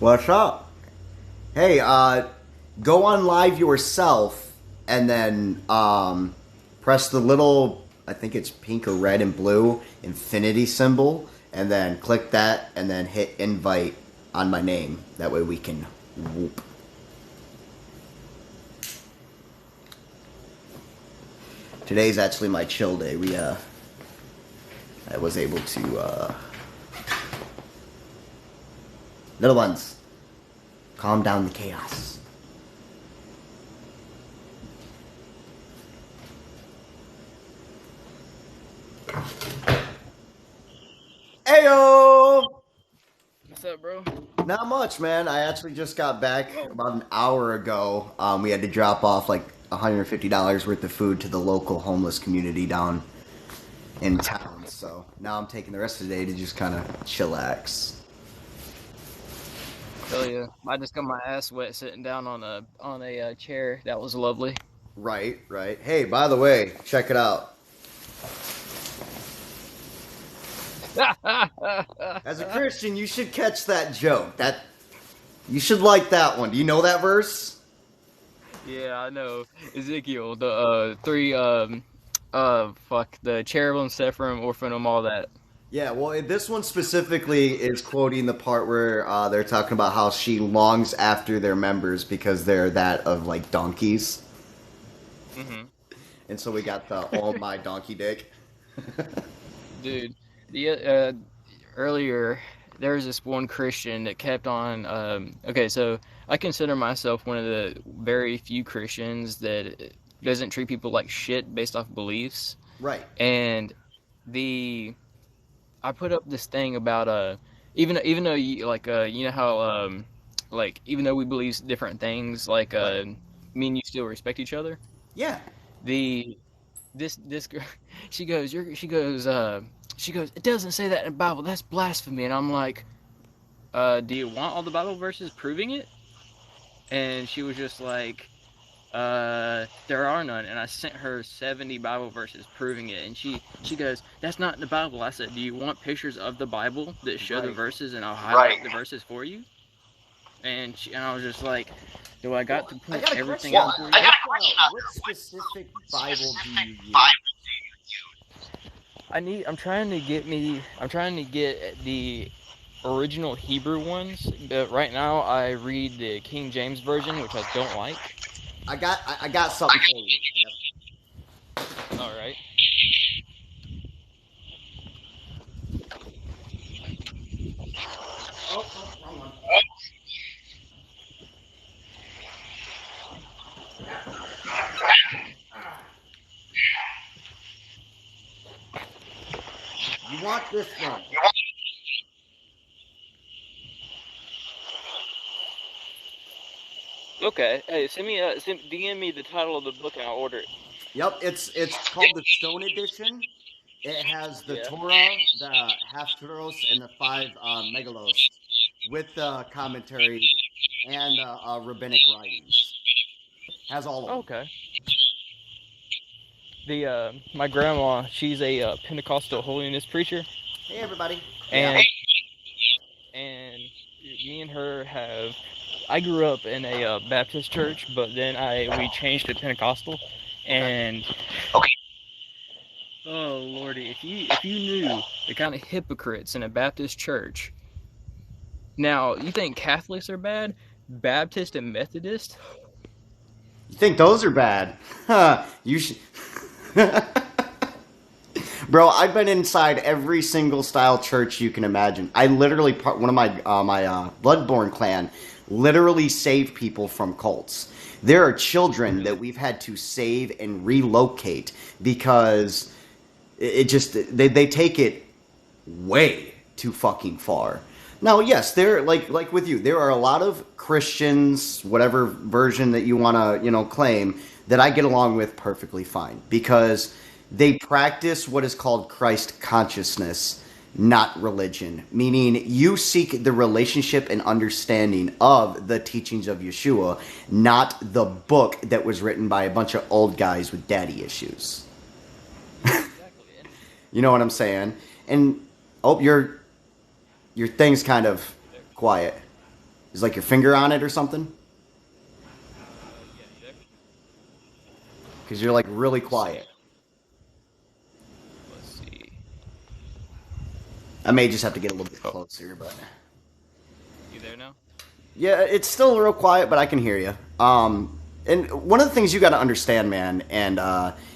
What's up? Hey, go on live yourself and then press the little, I think it's pink or red and blue infinity symbol, and then click that and then hit invite on my name. That way we can whoop. Today's actually my chill day. I was able to, little ones, calm down the chaos. Ayo! What's up, bro? Not much, man. I actually just got back about an hour ago. We had to drop off like $150 worth of food to the local homeless community down in town. So now I'm taking the rest of the day to just kind of chillax. Hell yeah! I just got my ass wet sitting down on a chair. That was lovely. Right, right. Hey, by the way, check it out. As a Christian, you should catch that joke. You should like that one. Do you know that verse? Yeah, I know. Ezekiel, the three fuck the cherubim, Sephrim, Orphanum, all that. Yeah, well, this one specifically is quoting the part where they're talking about how she longs after their members because they're that of like donkeys, hmm and so we got the "Oh my donkey dick." Dude, the earlier there was this one Christian that kept on. Okay, so I consider myself one of the very few Christians that doesn't treat people like shit based off beliefs, Right. and the I put up this thing about even though you like you know how like even though we believe different things like Right. me and you still respect each other. Yeah. The this girl she goes it doesn't say that in the Bible, that's blasphemy, and I'm like, do you want all the Bible verses proving it? And she was just like, there are none. And I sent her 70 Bible verses proving it. And she goes, that's not in the Bible. I said, do you want pictures of the Bible that show the Right. verses and I'll highlight the verses for you? And I was just like, do I got Well, to I point got a everything question. out for you? What specific Bible do you use? I'm trying to get the original Hebrew ones. But right now I read the King James version, which I don't like. I got something for you. Yep. All right. Oh, wrong one. You want this one? Okay. Hey, DM me the title of the book and I'll order it. Yep, it's called the Stone Edition. It has the Yeah. Torah, the Haftaros, and the five Megalos with the commentary and rabbinic writings. Has all of them. Okay. The my grandma, she's a Pentecostal holiness preacher, Hey, everybody. Yeah. and and me and her have. I grew up in a Baptist church, but then we changed to Pentecostal, Okay. and oh lordy, if you knew the kind of hypocrites in a Baptist church. Now you think Catholics are bad, Baptist and Methodist? You think those are bad? Huh. You should. Bro, I've been inside every single style church you can imagine. I literally, one of my Bloodborne clan, literally saved people from cults. There are children that we've had to save and relocate because it just they take it way too fucking far. Now, yes, there like with you, there are a lot of Christians, whatever version that you want to claim, that I get along with perfectly fine because they practice what is called Christ consciousness, not religion. Meaning, you seek the relationship and understanding of the teachings of Yeshua, not the book that was written by a bunch of old guys with daddy issues. Exactly. You know what I'm saying? And oh, your thing's kind of quiet. Is like your finger on it or something? Yeah, you there? Because you're like really Let's see. quiet. Let's see. I may just have to get a little bit Oh, closer, but you there now? yeah, it's still real quiet, but I can hear you. And one of the things you got to understand, man, and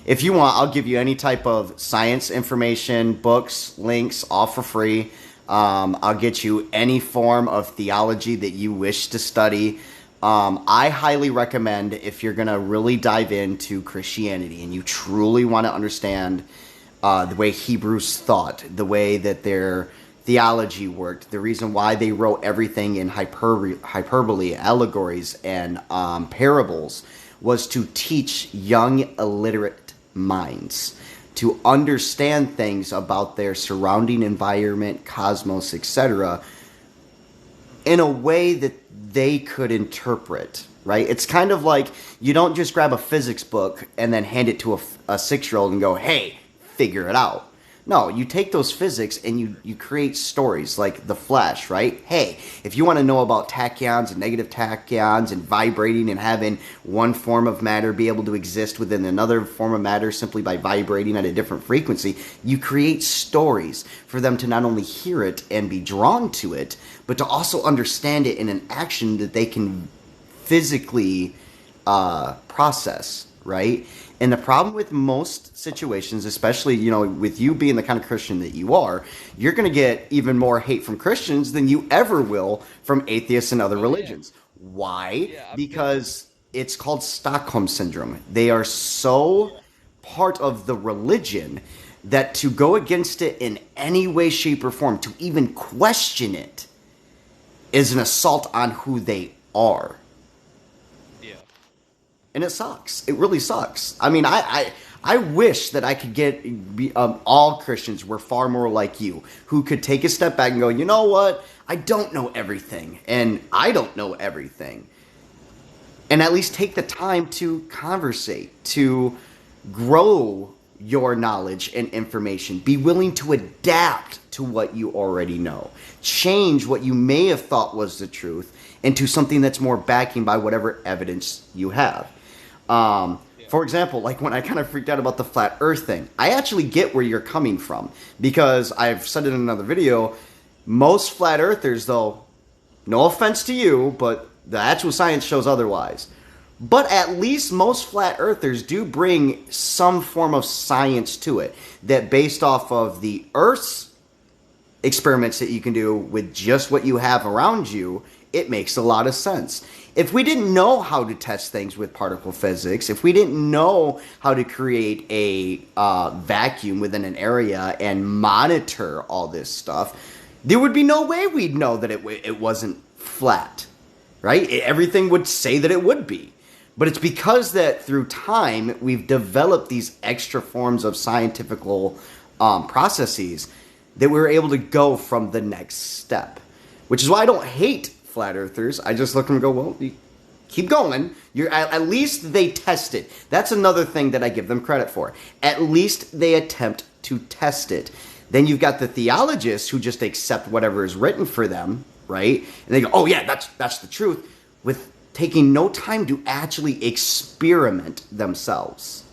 if you want, I'll give you any type of science information, books, links, all for free. I'll get you any form of theology that you wish to study. I highly recommend if you're going to really dive into Christianity and you truly want to understand the way Hebrews thought, the way that their theology worked, the reason why they wrote everything in hyperbole, allegories, and parables was to teach young, illiterate minds to understand things about their surrounding environment, cosmos, etc., in a way that they could interpret, right? It's kind of like you don't just grab a physics book and then hand it to a 6-year-old and go, hey, figure it out. No, you take those physics and you create stories like the Flash, right? Hey, if you want to know about tachyons and negative tachyons and vibrating and having one form of matter be able to exist within another form of matter simply by vibrating at a different frequency, you create stories for them to not only hear it and be drawn to it, but to also understand it in an action that they can physically process, right? And the problem with most situations, especially, with you being the kind of Christian that you are, you're going to get even more hate from Christians than you ever will from atheists and other Oh yeah. religions. Why? Yeah, I've been. Because it's called Stockholm Syndrome. They are so part of the religion that to go against it in any way, shape, or form, to even question it, is an assault on who they are. Yeah. And it sucks. It really sucks. I mean, I wish that I could all Christians were far more like you, who could take a step back and go, you know what? I don't know everything, and I don't know everything, and at least take the time to conversate, to grow your knowledge and information. Be willing to adapt to what you already know. Change what you may have thought was the truth into something that's more backing by whatever evidence you have. Yeah. For example, like when I kind of freaked out about the flat earth thing, I actually get where you're coming from because I've said it in another video. Most flat earthers, though, no offense to you, but the actual science shows otherwise. But at least most flat earthers do bring some form of science to it that based off of the Earth's experiments that you can do with just what you have around you, it makes a lot of sense. If we didn't know how to test things with particle physics, if we didn't know how to create a vacuum within an area and monitor all this stuff, there would be no way we'd know that it wasn't flat, right? Everything would say that it would be. But it's because that through time, we've developed these extra forms of scientifical processes that we're able to go from the next step. Which is why I don't hate flat earthers. I just look at them and go, well, you keep going. At least they test it. That's another thing that I give them credit for. At least they attempt to test it. Then you've got the theologists who just accept whatever is written for them, right? And they go, oh yeah, that's the truth, with taking no time to actually experiment themselves.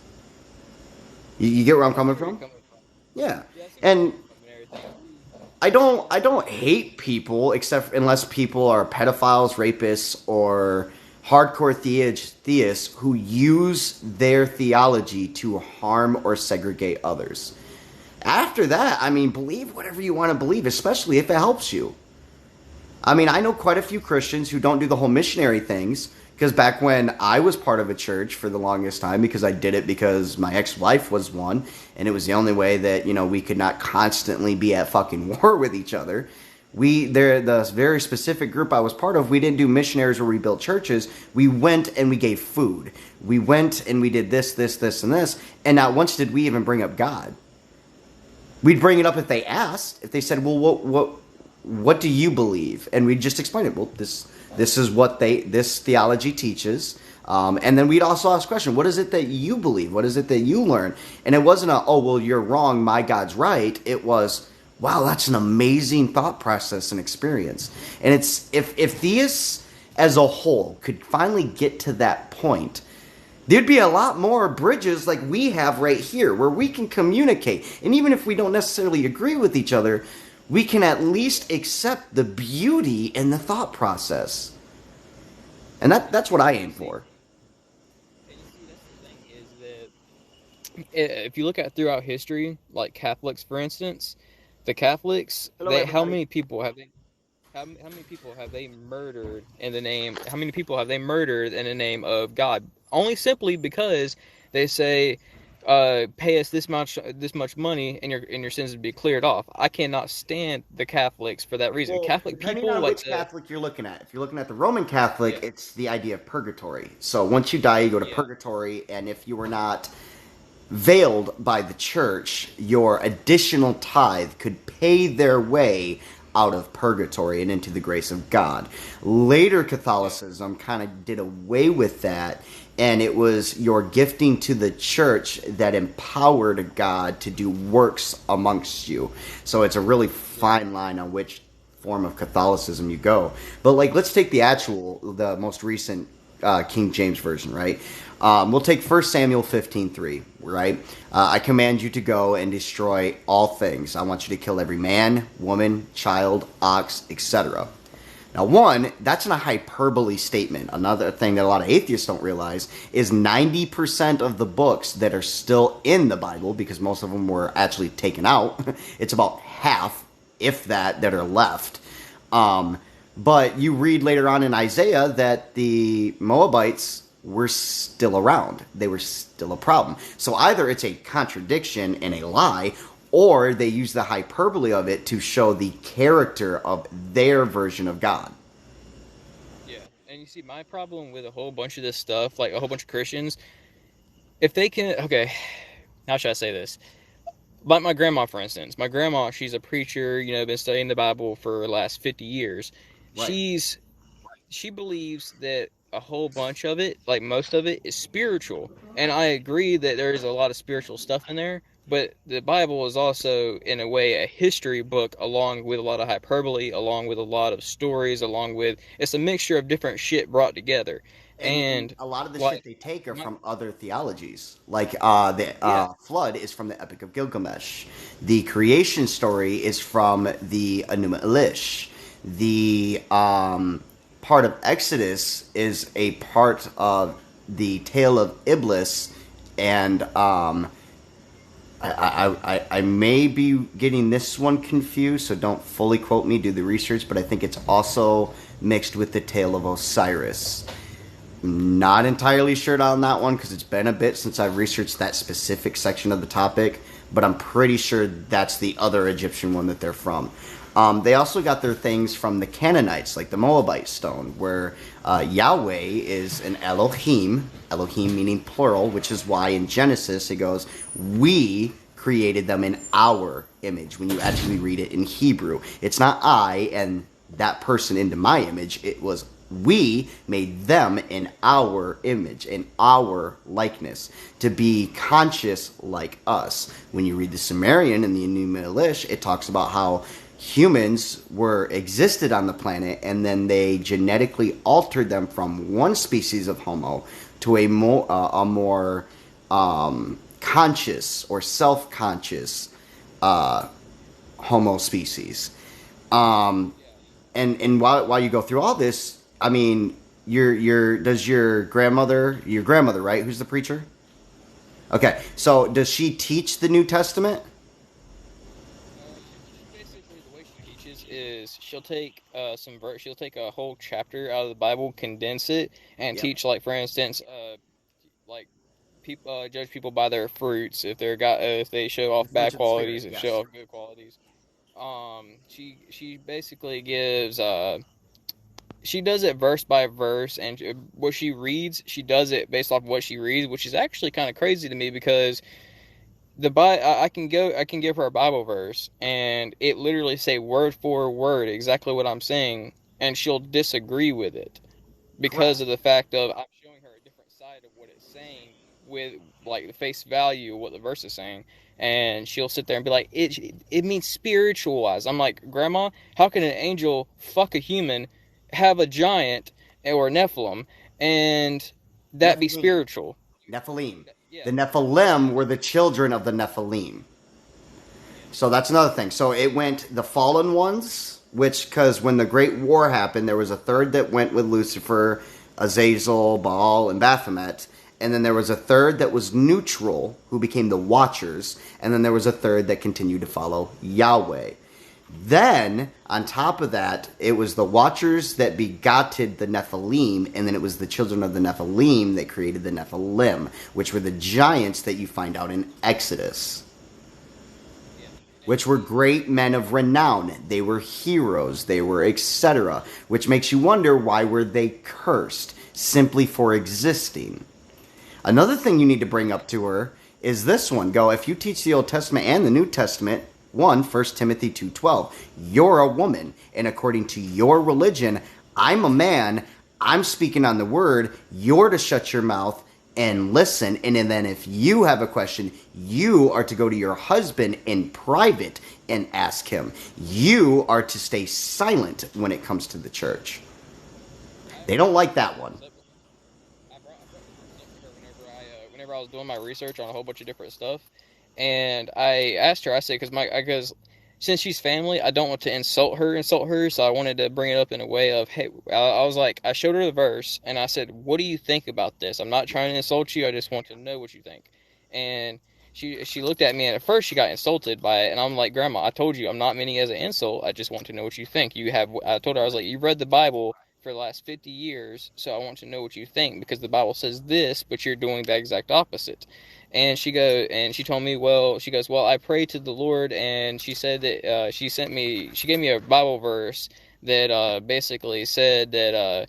You get where I'm coming from? Yeah. Yeah, I see where you're And coming from and everything. I don't hate people except unless people are pedophiles, rapists, or hardcore theists who use their theology to harm or segregate others. After that, I mean, believe whatever you want to believe, especially if it helps you. I mean, I know quite a few Christians who don't do the whole missionary things because back when I was part of a church for the longest time, because I did it because my ex-wife was one, and it was the only way that, we could not constantly be at fucking war with each other. The very specific group I was part of, we didn't do missionaries where we built churches. We went and we gave food. We went and we did this, and this, and not once did we even bring up God. We'd bring it up if they asked, if they said, well, what do you believe? And we'd just explain it. Well, this is what this theology teaches. And then we'd also ask a question, what is it that you believe? What is it that you learn? And it wasn't oh, well, you're wrong, my God's right. It was, Wow, that's an amazing thought process and experience. And it's if theists as a whole could finally get to that point, there'd be a lot more bridges like we have right here where we can communicate. And even if we don't necessarily agree with each other, we can at least accept the beauty in the thought process. And that's what I And aim for. you see, that's the thing is that if you look at throughout history, like Catholics, for instance, the Catholics, Hello, they how everybody. many people have they how many people have they murdered in the name? How many people have they murdered in the name of God? Only simply because they say, "Pay us this much money, and your sins would be cleared off." I cannot stand the Catholics for that reason. Well, Catholic depending people on like which the Catholic you're looking at. If you're looking at the Roman Catholic, yeah it's the idea of purgatory. So once you die, you go to yeah purgatory, and if you were not veiled by the church, your additional tithe could pay their way out of purgatory and into the grace of God. Later yeah Catholicism kind of did away with that, and it was your gifting to the church that empowered God to do works amongst you. So it's a really yeah fine line on which form of Catholicism you go. But like, let's take the the most recent King James version, right? We'll take 1 Samuel 15:3, right? I command you to go and destroy all things. I want you to kill every man, woman, child, ox, etc. Now, one, that's in a hyperbole statement. Another thing that a lot of atheists don't realize is 90% of the books that are still in the Bible, because most of them were actually taken out, it's about half, if that, that are left. Um, but you read later on in Isaiah that the Moabites were still around. They were still a problem. So either it's a contradiction and a lie, or they use the hyperbole of it to show the character of their version of God. yeah. And you see, my problem with a whole bunch of this stuff, like a whole bunch of Christians, if they can, okay, how should I say this? Like my grandma, for instance. My grandma, she's a preacher, been studying the Bible for the last 50 years. Right. She's she believes that a whole bunch of it, like most of it, is spiritual. And I agree that there is a lot of spiritual stuff in there, but the Bible is also, in a way, a history book along with a lot of hyperbole, along with a lot of stories, along with it's a mixture of different shit brought together. And And a lot of the shit like they take are my from other theologies. Like the yeah, flood is from the Epic of Gilgamesh. The creation story is from the Enuma Elish. The part of Exodus is a part of the tale of Iblis, and I may be getting this one confused, so don't fully quote me. Do the research, but I think it's also mixed with the tale of Osiris. Not entirely sure on that one because it's been a bit since I've researched that specific section of the topic, but I'm pretty sure that's the other Egyptian one that they're from. They also got their things from the Canaanites, like the Moabite stone, where Yahweh is an Elohim, Elohim meaning plural, which is why in Genesis it goes, we created them in our image. When you actually read it in Hebrew, it's not I and that person into my image, it was we made them in our image, in our likeness, to be conscious like us. When you read the Sumerian and the Enuma Elish, it talks about how humans were existed on the planet and then they genetically altered them from one species of Homo to a more conscious or self-conscious Homo species. Um, yeah. and while you go through all this, I mean, your does your grandmother, right? Who's the preacher? Okay, so does she teach the New Testament? She basically the way she teaches is she'll take a whole chapter out of the Bible, condense it, and Yep. teach like for instance, like people judge people by their fruits if they show The off bad fruits of the spirit. qualities and show Yes. off good qualities. She basically gives she does it verse by verse, and what she reads, she does it based off what she reads, which is actually kind of crazy to me because I can give her a Bible verse and it literally say word for word exactly what I'm saying, and she'll disagree with it because Correct. of the fact of I'm showing her a different side of what it's saying with like the face value of what the verse is saying, and she'll sit there and be like, it means spiritualized. I'm like, Grandma, how can an angel fuck a human, have a giant or a Nephilim, and that be Nephilim. spiritual? Nephilim. Yeah. The Nephilim were the children of the Nephilim. So that's another thing. So it went the fallen ones, which, because when the Great War happened, there was a third that went with Lucifer, Azazel, Baal, and Baphomet. And then there was a third that was neutral, who became the Watchers. And then there was a third that continued to follow Yahweh. Then, on top of that, it was the Watchers that begotten the Nephilim, and then it was the children of the Nephilim that created the Nephilim, which were the giants that you find out in Exodus, which were great men of renown. They were heroes, they were etc., which makes you wonder, why were they cursed? Simply for existing. Another thing you need to bring up to her is this one. Go, if you teach the Old Testament and the New Testament, 1 Timothy 2:12, you're a woman, and according to your religion, I'm a man, I'm speaking on the word, you're to shut your mouth and listen, and then if you have a question, you are to go to your husband in private and ask him. You are to stay silent when it comes to the church. They don't like that one. I brought this up to her whenever I was doing my research on a whole bunch of different stuff, and I asked her. I said, because since she's family, I don't want to insult her, so I wanted to bring it up in a way of, hey, I was like, I showed her the verse, and I said, what do you think about this? I'm not trying to insult you, I just want to know what you think. And she looked at me, and at first she got insulted by it, and I'm like, Grandma, I told you I'm not meaning it as an insult, I just want to know what you think. I told her, I was like, you've read the Bible for the last 50 years, so I want to know what you think, because the Bible says this, but you're doing the exact opposite. And she told me, she goes, well, I prayed to the Lord, and she said that she gave me a Bible verse that basically said that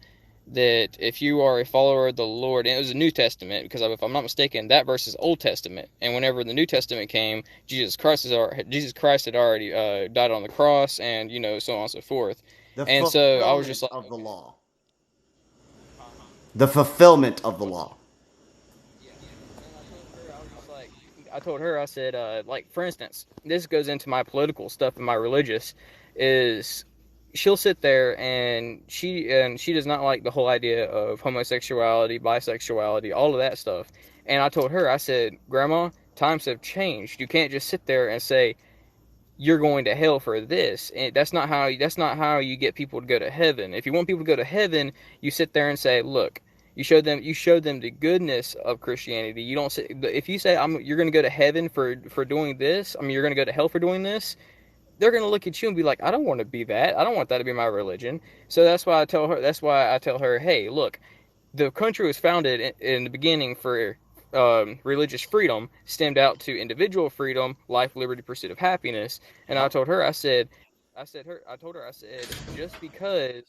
if you are a follower of the Lord, and it was a New Testament, because if I'm not mistaken, that verse is Old Testament, and whenever the New Testament came, Jesus Christ had already died on the cross, and so on and so forth. The And so I was fulfillment just like, of the okay. law. The fulfillment of the law. Yeah. And I told her, I said, like, for instance, this goes into my political stuff and my religious, is she'll sit there and she does not like the whole idea of homosexuality, bisexuality, all of that stuff. And I told her, I said, Grandma, times have changed. You can't just sit there and say, you're going to hell for this. And that's not how you get people to go to heaven. If you want people to go to heaven, you sit there and say, look, you show them the goodness of Christianity. You don't say, if you say you're going to go to heaven for doing this, you're going to go to hell for doing this, they're going to look at you and be like, I don't want to be that. I don't want that to be my religion. So that's why I tell her, hey, look, the country was founded in the beginning for religious freedom, stemmed out to individual freedom, life, liberty, pursuit of happiness. And I told her, I said, just because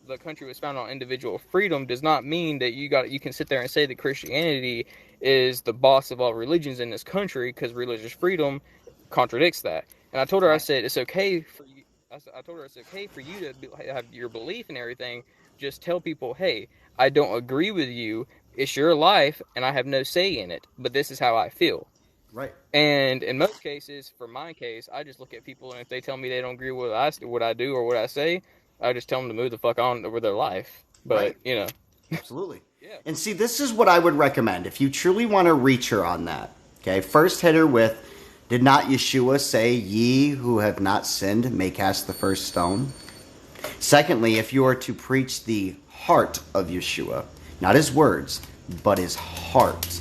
the country was founded on individual freedom does not mean that you can sit there and say that Christianity is the boss of all religions in this country, because religious freedom contradicts that. And I told her, I said, it's okay for you. I told her it's okay for you to have your belief and everything. Just tell people, hey, I don't agree with you. It's your life, and I have no say in it. But this is how I feel. Right. And in most cases, for my case, I just look at people, and if they tell me they don't agree with what I do or what I say, I just tell them to move the fuck on with their life. But, right. Absolutely. Yeah. And see, this is what I would recommend if you truly want to reach her on that. Okay, first hit her with, did not Yeshua say, ye who have not sinned may cast the first stone? Secondly, if you are to preach the heart of Yeshua, not his words, but his heart,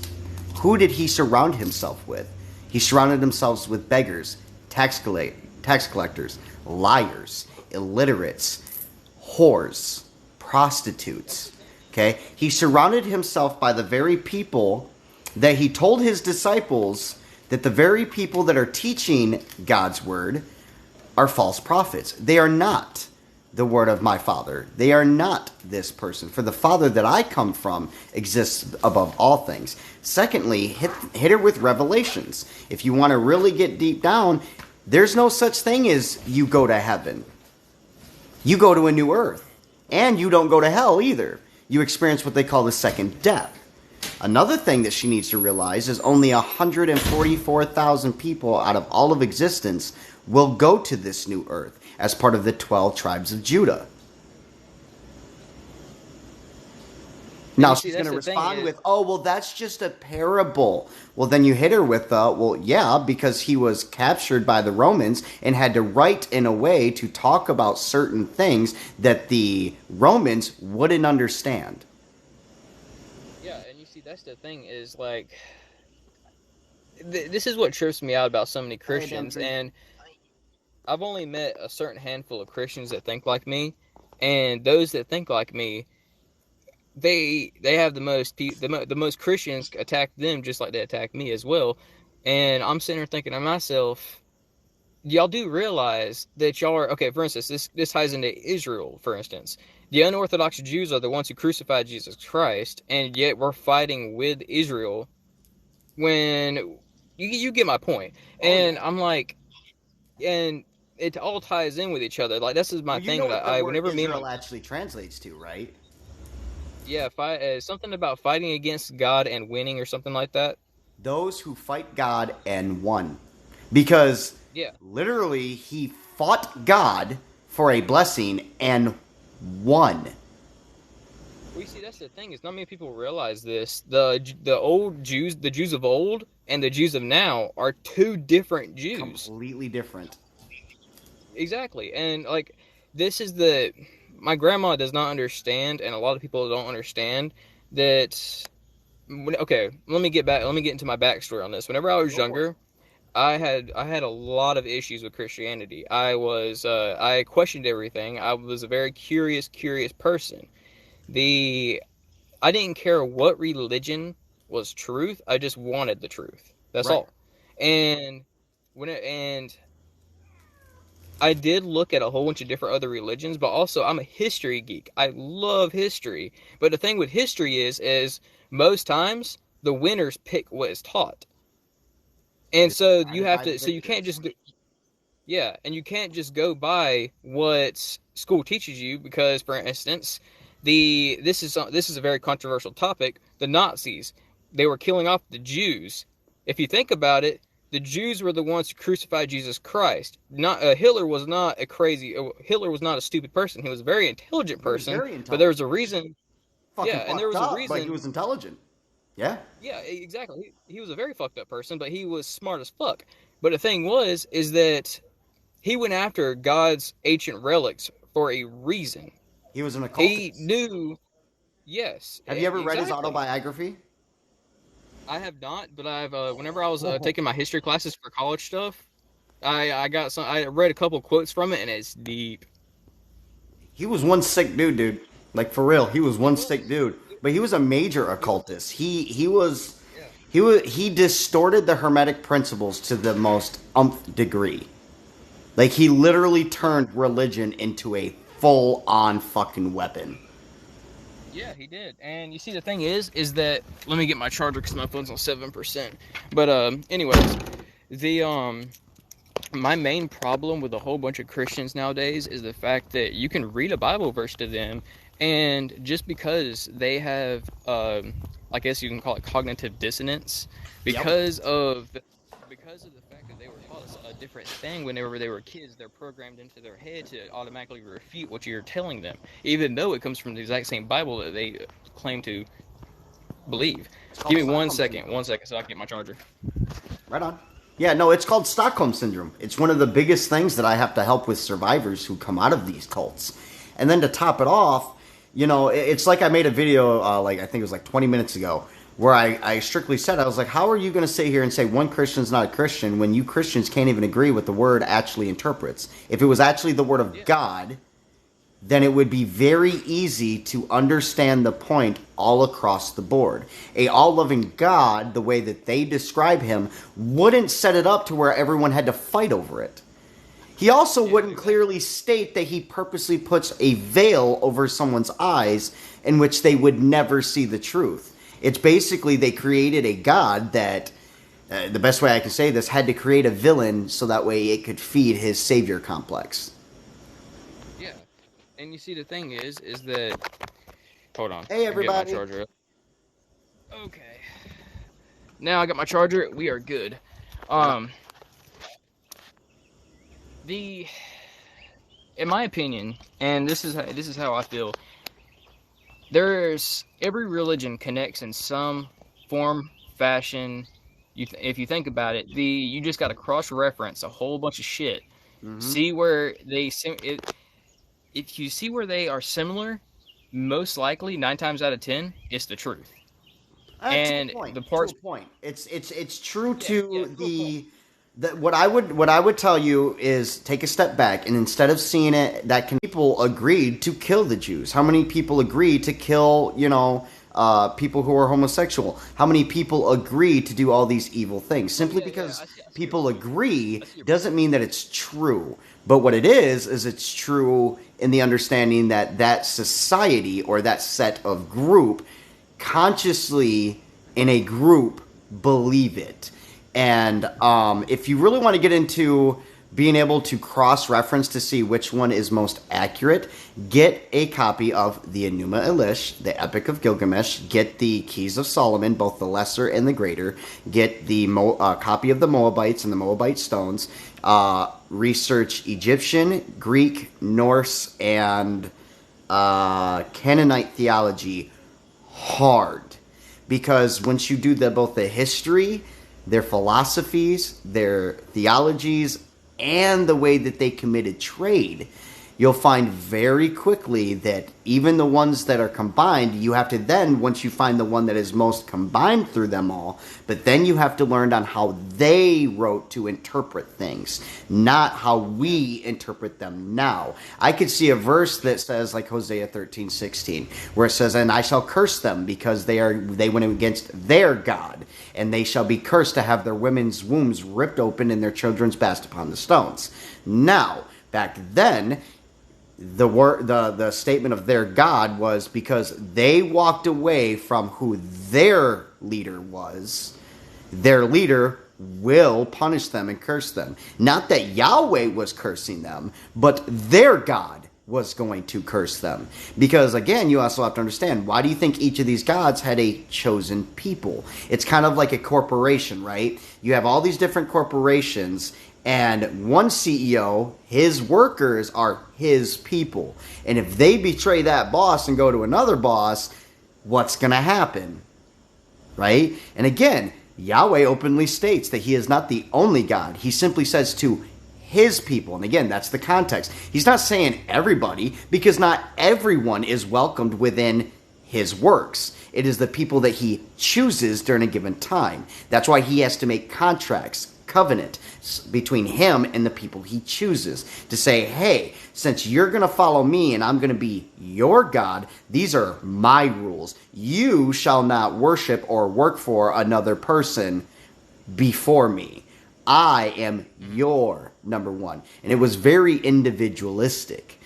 who did he surround himself with? He surrounded himself with beggars, tax collectors, liars, illiterates, whores, prostitutes. Okay? He surrounded himself by the very people that he told his disciples that the very people that are teaching God's word are false prophets. They are not the word of my Father. They are not this person. For the Father that I come from exists above all things. Secondly, hit her with revelations. If you want to really get deep down, there's no such thing as you go to heaven. You go to a new earth. And you don't go to hell either. You experience what they call the second death. Another thing that she needs to realize is only 144,000 people out of all of existence will go to this new earth as part of the 12 tribes of Judah. And Now you see, she's going that's to the thing respond is, with, "Oh, well, that's just a parable." Well, then you hit her with, "Well, yeah, because he was captured by the Romans and had to write in a way to talk about certain things that the Romans wouldn't understand." yeah, and you see, that's the thing is like, this is what trips me out about so many Hey, damn Christians, tree. and I've only met a certain handful of Christians that think like me, and those that think like me, they have the most Christians attack them just like they attack me as well, and I'm sitting here thinking to myself, y'all do realize that y'all are okay. For instance, this ties into Israel. For instance, the unorthodox Jews are the ones who crucified Jesus Christ, and yet we're fighting with Israel. When you get my point, Oh, and yeah. I'm like, and it all ties in with each other. Like this is my Well, you know thing what that the I word whenever me and my Israel actually translates to, right? yeah fight something about fighting against God and winning or something like that. Those who fight God and won. Because Yeah. literally, he fought God for a blessing and won. We see that's the thing is not many people realize this. The old Jews, the Jews of old, and the Jews of now are two different Jews. Completely different. Exactly, and like this is the my grandma does not understand, and a lot of people don't understand that. Okay, let me get back. Let me get into my backstory on this. Whenever I was Go for it. younger, I had a lot of issues with Christianity. I questioned everything. I was a very curious person. The I didn't care what religion was truth. I just wanted the truth. That's Right. all. And and I did look at a whole bunch of different other religions, but also I'm a history geek. I love history. But the thing with history is most times the winners pick what is taught. It And is so you decided have by the to so you can't victors. just yeah, and you can't just go by what school teaches you because, for instance, this is a very controversial topic. The Nazis, they were killing off the Jews. If you think about it, the Jews were the ones who crucified Jesus Christ. Not Hitler was not a crazy. Hitler was not a stupid person. He was a very intelligent He was person. very But there was intelligent. a reason. Fucking Yeah, and there fucked was a up, but he reason. was intelligent. Yeah. Yeah, exactly. He was a very fucked up person, but he was smart as fuck. But the thing is that he went after God's ancient relics for a reason. He was an He occultist. knew, yes, Have you ever read his exactly. autobiography? I have not, but I've whenever I was taking my history classes for college stuff, I read a couple quotes from it, and it's deep. He was one sick dude, dude. Like for real, he was He one sick was. dude. But he was a major He was. occultist. He Yeah. he distorted the hermetic principles to the most degree. Like he literally Yeah. turned religion into a full on fucking weapon. Yeah, he did. And you see, the thing is that let me get my charger because my phone's on 7%. But anyways, the my main problem with a whole bunch of Christians nowadays is the fact that you can read a Bible verse to them, and just because they have, I guess you can call it cognitive dissonance, Yep. because of the fact that they were taught a different thing whenever they were kids, they're programmed into their head to automatically refute what you're telling them, even though it comes from the exact same Bible that they claim to believe. It's Give called me Stockholm syndrome. 1 second, so I can get my charger. Right on. Yeah, no, it's called Stockholm syndrome. It's one of the biggest things that I have to help with survivors who come out of these cults. And then to top it off, it's like I made a video, like I think it was like 20 minutes ago, where I strictly said, I was like, how are you going to sit here and say one Christian's not a Christian when you Christians can't even agree what the word actually interprets? If it was actually the word of Yeah. God, then it would be very easy to understand the point all across the board. A all-loving God, the way that they describe him, wouldn't set it up to where everyone had to fight over it. He also Yeah, wouldn't exactly. clearly state that he purposely puts a veil over someone's eyes in which they would never see the truth. It's basically they created a God that, the best way I can say this, had to create a villain so that way it could feed his savior complex. Yeah. And you see, the thing is that hold on, Hey, I can get my everybody. charger up. Okay. Now I got my charger. We are good. Um, the in my opinion, and this is how I feel. There's every religion connects in some form, fashion. If you think about it, you just got to cross reference a whole bunch of shit. Hmm. See where if you see where they are similar, most likely 9 times out of 10, it's the truth. To a And point. the To a parts, point. It's true yeah, to to a point. the what I would tell you is take a step back, and instead of seeing it that can people agreed to kill the Jews. How many people agreed to kill people who are homosexual? How many people agree to do all these evil things? Oh Simply yeah, yeah. because I see your people point. agree I see your point. doesn't mean that it's true. But what it is it's true in the understanding that that society or that set of group consciously in a group believe it. And if you really want to get into being able to cross reference to see which one is most accurate, get a copy of the Enuma Elish, the Epic of Gilgamesh, get the Keys of Solomon, both the Lesser and the Greater, get the copy of the Moabites and the Moabite stones, research Egyptian, Greek, Norse, and Canaanite theology hard, because once you do both the history, their philosophies, their theologies, and the way that they committed trade, you'll find very quickly that even the ones that are combined, you have to then, once you find the one that is most combined through them all, but then you have to learn on how they wrote to interpret things, not how we interpret them now. I could see a verse that says, like Hosea 13:16, where it says, "And I shall curse them because they went against their God, and they shall be cursed to have their women's wombs ripped open and their children's bast upon the stones." Now, back then, the statement of their God was because they walked away from who their leader was. Their leader will punish them and curse them. Not that Yahweh was cursing them, but their God was going to curse them. Because again, you also have to understand, why do you think each of these gods had a chosen people? It's kind of like a corporation, right? You have all these different corporations, and one CEO, his workers are his people. And if they betray that boss and go to another boss, what's going to happen? Right? And again, Yahweh openly states that he is not the only God. He simply says to his people. And again, that's the context. He's not saying everybody, because not everyone is welcomed within his works. It is the people that he chooses during a given time. That's why he has to make contracts, covenant between him and the people he chooses to say, hey, since you're going to follow me and I'm going to be your God, these are my rules. You shall not worship or work for another person before me. I am your number one. And it was very individualistic.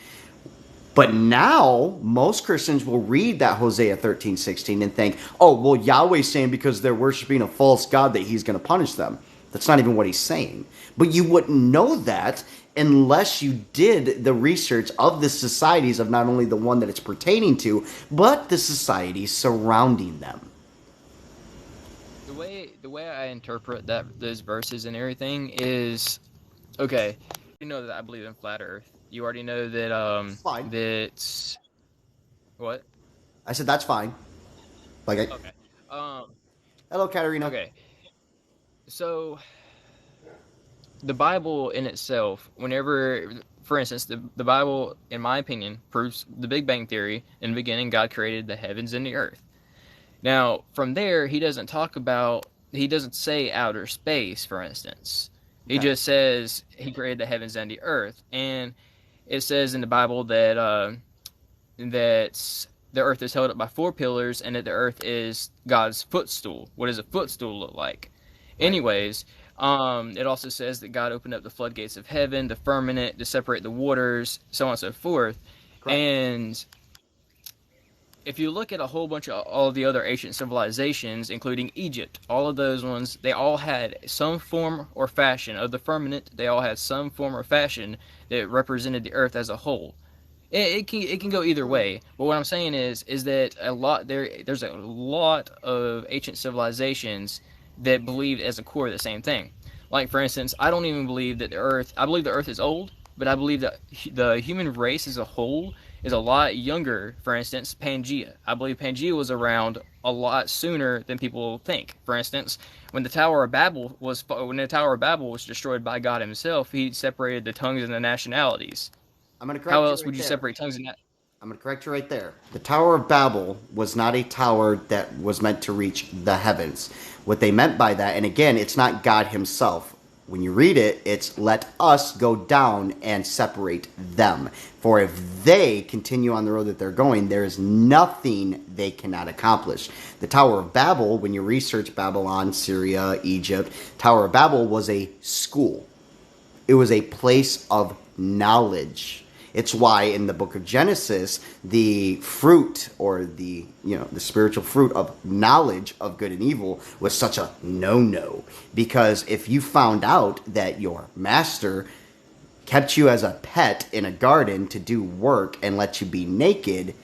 But now, most Christians will read that Hosea 13:16 and think, oh, well, Yahweh's saying because they're worshiping a false God that he's going to punish them. That's not even what he's saying. But you wouldn't know that unless you did the research of the societies of not only the one that it's pertaining to, but the societies surrounding them. The way I interpret those verses and everything is okay. You know that I believe in flat Earth. You already know that Fine. that's what? I said, that's fine. Like, Okay. Um hello, Katarina. okay. So the Bible in itself, whenever for instance, the Bible, in my opinion, proves the Big Bang Theory. In the beginning, God created the heavens and the earth. Now, from there, he doesn't say outer space, for instance. He Okay. just says he created the heavens and the earth. And it says in the Bible that the earth is held up by four pillars and that the earth is God's footstool. What does a footstool look like? Right. Anyways, it also says that God opened up the floodgates of heaven, the firmament, to separate the waters, so on and so forth. Correct. And if you look at a whole bunch of all of the other ancient civilizations, including Egypt, all of those ones, they all had some form or fashion of the firmament. They all had some form or fashion that represented the earth as a whole. it can go either way. But what I'm saying is that there's a lot of ancient civilizations that believed as a core the same thing. Like for instance, I don't even believe that the Earth. I believe the Earth is old, but I believe that the human race as a whole is a lot younger. For instance, Pangea. I believe Pangea was around a lot sooner than people think. For instance, when the Tower of Babel was destroyed by God Himself, He separated the tongues and the nationalities. I'm going to How correct you else right would you there. separate tongues and that? I'm going to correct you right there. The Tower of Babel was not a tower that was meant to reach the heavens. What they meant by that, and again, it's not God Himself. When you read it, it's let us go down and separate them. For if they continue on the road that they're going, there is nothing they cannot accomplish. The Tower of Babel, when you research Babylon, Syria, Egypt, Tower of Babel was a school. It was a place of knowledge. It's why in the book of Genesis, the fruit or the spiritual fruit of knowledge of good and evil was such a no-no. Because if you found out that your master kept you as a pet in a garden to do work and let you be naked,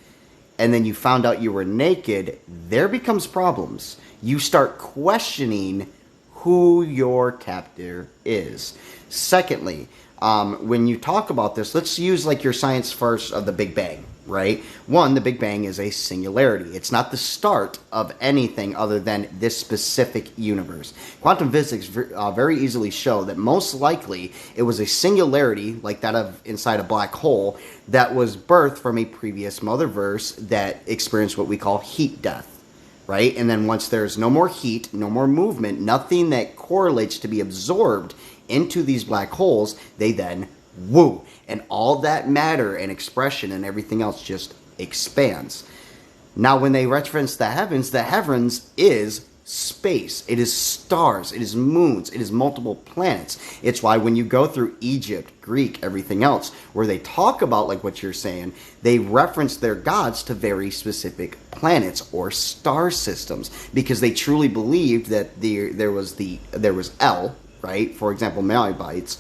and then you found out you were naked, there becomes problems. You start questioning who your captor is. Secondly, when you talk about this, let's use like your science first of the Big Bang, right? One, the Big Bang is a singularity. It's not the start of anything other than this specific universe. Quantum physics very easily show that most likely it was a singularity, like that of inside a black hole, that was birthed from a previous motherverse that experienced what we call heat death. Right? And then once there's no more heat, no more movement, nothing that correlates to be absorbed into these black holes, they then woo. And all that matter and expression and everything else just expands. Now, when they reference the heavens is space. It is stars. It is moons. It is multiple planets. It's why when you go through Egypt, Greek, everything else, where they talk about like what you're saying, they reference their gods to very specific planets or star systems because they truly believed that there was El, right? For example, Malachites,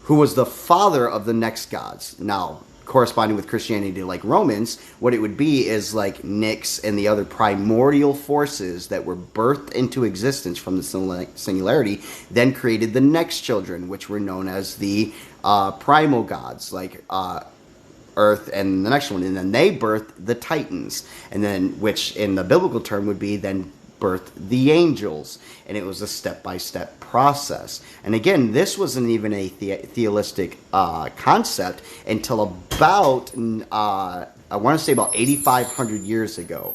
who was the father of the next gods. Now, corresponding with Christianity like Romans, what it would be is like Nyx and the other primordial forces that were birthed into existence from the singularity, then created the next children, which were known as the primal gods, like Earth and the next one. And then they birthed the Titans, and then which in the biblical term would be then birthed the angels, and it was a step-by-step process. And again, this wasn't even a theistic concept until about I want to say about 8,500 years ago.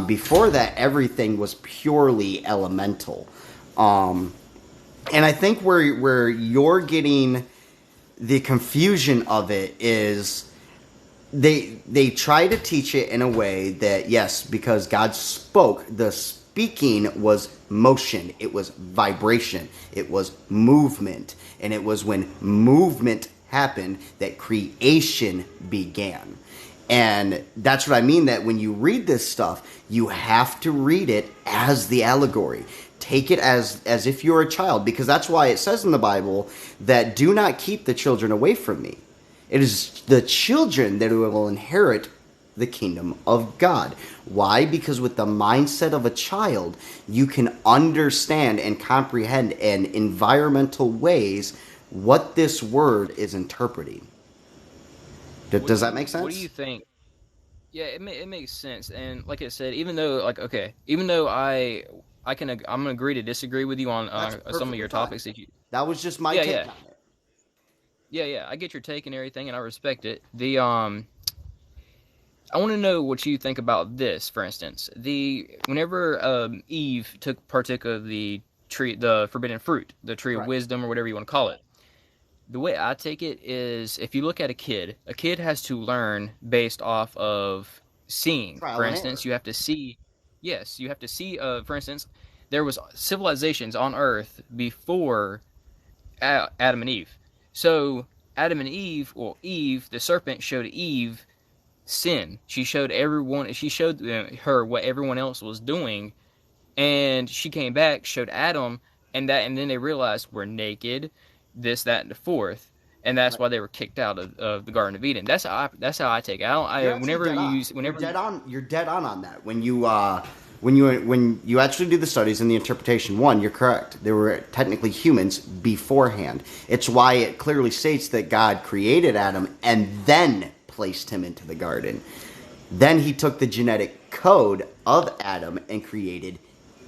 Before that, everything was purely elemental. And I think where you're getting the confusion of it is they try to teach it in a way that, yes, because God spoke, the speaking was motion, it was vibration, it was movement, and it was when movement happened that creation began. And that's what I mean, that when you read this stuff, you have to read it as the allegory. Take it as if you're a child, because that's why it says in the Bible that do not keep the children away from me. It is the children that will inherit the kingdom of God. Why? Because with the mindset of a child, you can understand and comprehend in environmental ways what this word is interpreting. Does that make What do sense? you think? Yeah, it makes sense. And like I said, even though like okay, even though I'm gonna agree to disagree with you on That's some of perfectly your fine. topics that you. That was just my Yeah, take yeah, on it. yeah. I get your take and everything, and I respect it. I want to know what you think about this. For instance, the whenever Eve partook of the forbidden fruit, the tree of Correct. wisdom, or whatever you want to call it. The way I take it is if you look at a kid has to learn based off of seeing. For Trial and instance, error. you have to see, yes, you have to see, for instance, there was civilizations on Earth before Adam and Eve. So Adam and Eve, well, Eve, the serpent showed Eve sin. She showed her what everyone else was doing, and she came back, showed Adam, and then they realized we're naked, this, that, and the fourth. and that's why they were kicked out of the Garden of Eden. That's how I take it. I don't. You're actually Whenever dead you on. use You're whenever dead on. You're dead on that. When you actually do the studies and the interpretation, one, you're correct. They were technically humans beforehand. It's why it clearly states that God created Adam and then placed him into the garden. Then he took the genetic code of Adam and created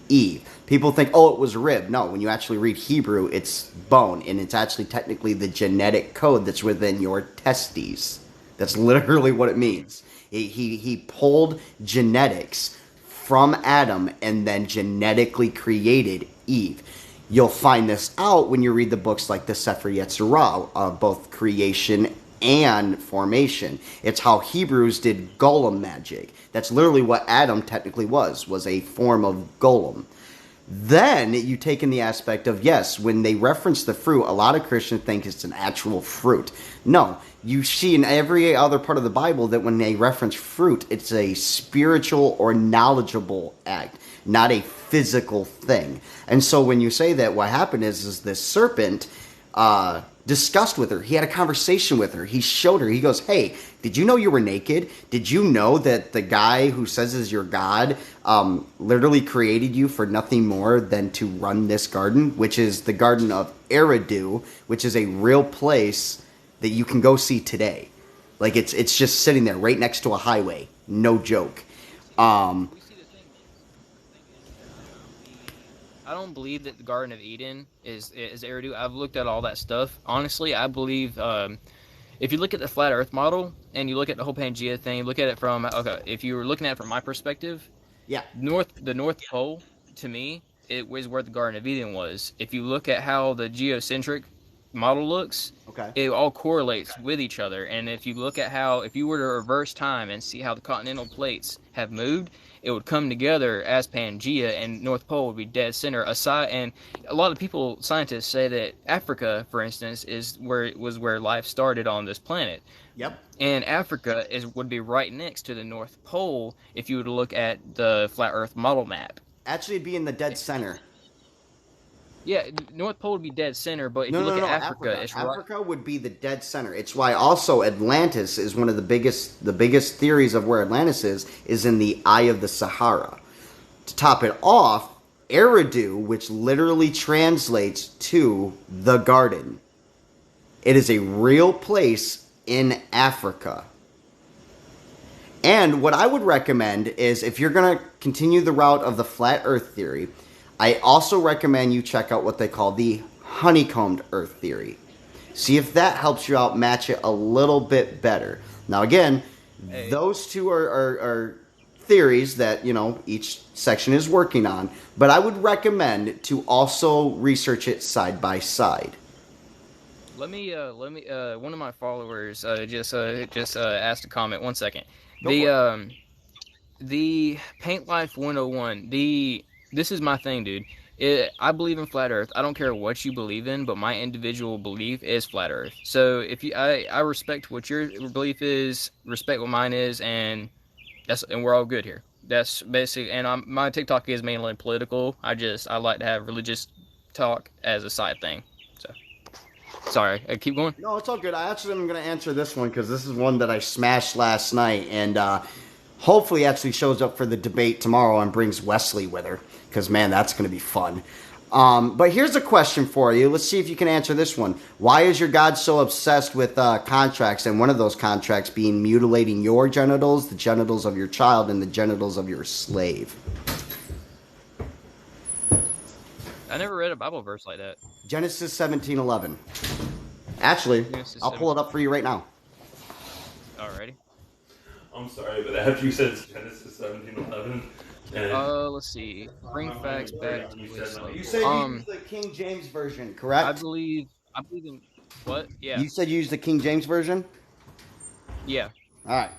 Eve. People think, oh, it was rib. No, when you actually read Hebrew, it's bone, and it's actually technically the genetic code that's within your testes. That's literally what it means. He pulled genetics from Adam and then genetically created Eve. You'll find this out when you read the books like the Sefer Yetzirah, both creation and formation. It's how Hebrews did golem magic. That's literally what Adam technically was a form of golem. Then you take in the aspect of, yes, when they reference the fruit, a lot of Christians think it's an actual fruit. No, you see in every other part of the Bible that when they reference fruit, it's a spiritual or knowledgeable act, not a physical thing. And so when you say that, what happened is this serpent discussed with her. He had a conversation with her. He showed her. He goes, hey, did you know you were naked? Did you know that the guy who says is your God literally created you for nothing more than to run this garden, which is the Garden of Eridu, which is a real place that you can go see today. Like, it's just sitting there right next to a highway. No joke. we see the thing is I don't believe that the Garden of Eden is Eridu. I've looked at all that stuff. Honestly, I believe if you look at the flat Earth model and you look at the whole Pangea thing, look at it from okay. If you were looking at it from my perspective, Yeah. the North Pole to me it was where the Garden of Eden was. If you look at how the geocentric model looks, Okay. it all correlates with each other. And if you look at how, if you were to reverse time and see how the continental plates have moved, it would come together as Pangea, and North Pole would be dead center. Aside, and a lot of people, scientists, say that Africa, for instance, is where life started on this planet. Yep. And Africa would be right next to the North Pole if you were to look at the flat Earth model map. Actually, it'd be in the dead center. Yeah, North Pole would be dead center, but if No, you look no, at no. Africa, Africa. it's right. Africa would be the dead center. It's why also Atlantis is one of the biggest theories of where Atlantis is in the eye of the Sahara. To top it off, Eridu, which literally translates to the garden. It is a real place in Africa. And what I would recommend is if you're going to continue the route of the flat earth theory, I also recommend you check out what they call the honeycombed earth theory. See if that helps you out, match it a little bit better. Now, again, Hey, those two are theories that, each section is working on, but I would recommend to also research it side by side. one of my followers just asked a comment. 1 second. Go The for it. the Paint Life 101. This is my thing, dude. I believe in flat Earth. I don't care what you believe in, but my individual belief is flat Earth. So if I respect what your belief is, respect what mine is, and we're all good here. That's basic. And my TikTok is mainly political. I like to have religious talk as a side thing. So sorry, keep going. No, it's all good. I actually am going to answer this one because this is one that I smashed last night, and hopefully actually shows up for the debate tomorrow and brings Wesley with her because, man, that's going to be fun. But here's a question for you. Let's see if you can answer this one. Why is your God so obsessed with contracts, and one of those contracts being mutilating your genitals, the genitals of your child, and the genitals of your slave? I never read a Bible verse like that. Genesis 17:11. Actually, Genesis I'll pull 7. it up for you right now. Alrighty. I'm sorry, but after you said Genesis 17:11, and Let's see. Bring facts back to you his said no. You slave. said you used the King James Version, correct? I believe in what? Yeah, You said you used the King James Version? yeah. All right.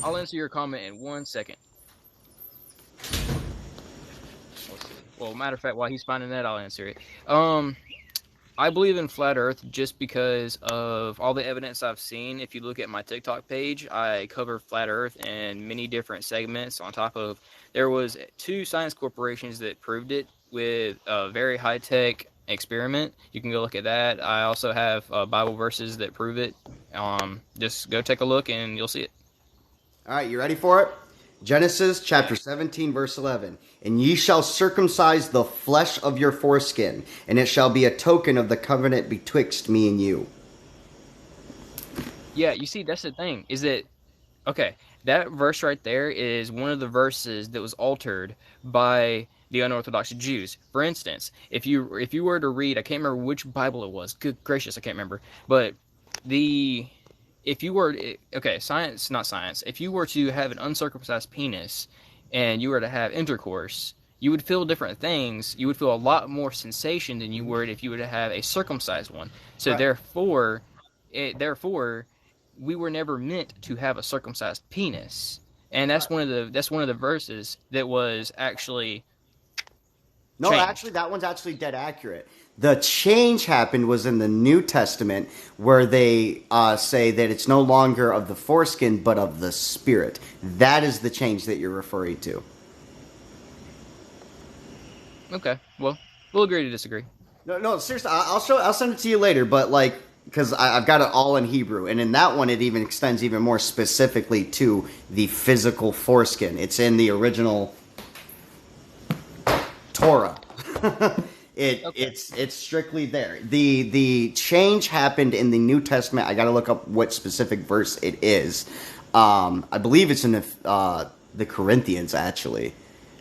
I'll answer your comment in 1 second. Let's see. Well, matter of fact, while he's finding that, I'll answer it. I believe in flat Earth just because of all the evidence I've seen. If you look at my TikTok page, I cover flat Earth in many different segments. On top of, there was two science corporations that proved it with very high tech experiment. You can go look at that. I also have Bible verses that prove it. Just go take a look and you'll see it. All right, you ready for it? Genesis chapter 17, verse 11. And ye shall circumcise the flesh of your foreskin, and it shall be a token of the covenant betwixt me and you. Yeah, you see, that's the thing. Is that okay? That verse right there is one of the verses that was altered by the unorthodox Jews. For instance, if you were to read, I can't remember which Bible it was. Good gracious, I can't remember. But the if you were okay, science, not science. If you were to have an uncircumcised penis and you were to have intercourse, you would feel different things. You would feel a lot more sensation than you would if you were to have a circumcised one. So Right. therefore, we were never meant to have a circumcised penis, and that's one of the verses that was actually No, changed. actually, that one's actually dead accurate. The change happened was in the New Testament, where they say that it's no longer of the foreskin, but of the spirit. That is the change that you're referring to. Okay, well, we'll agree to disagree. No, seriously, I'll send it to you later, but like, because I've got it all in Hebrew, and in that one, it even extends even more specifically to the physical foreskin. It's in the original Torah. It's strictly there. The change happened in the New Testament. I got to look up what specific verse it is. I believe it's in the Corinthians, actually.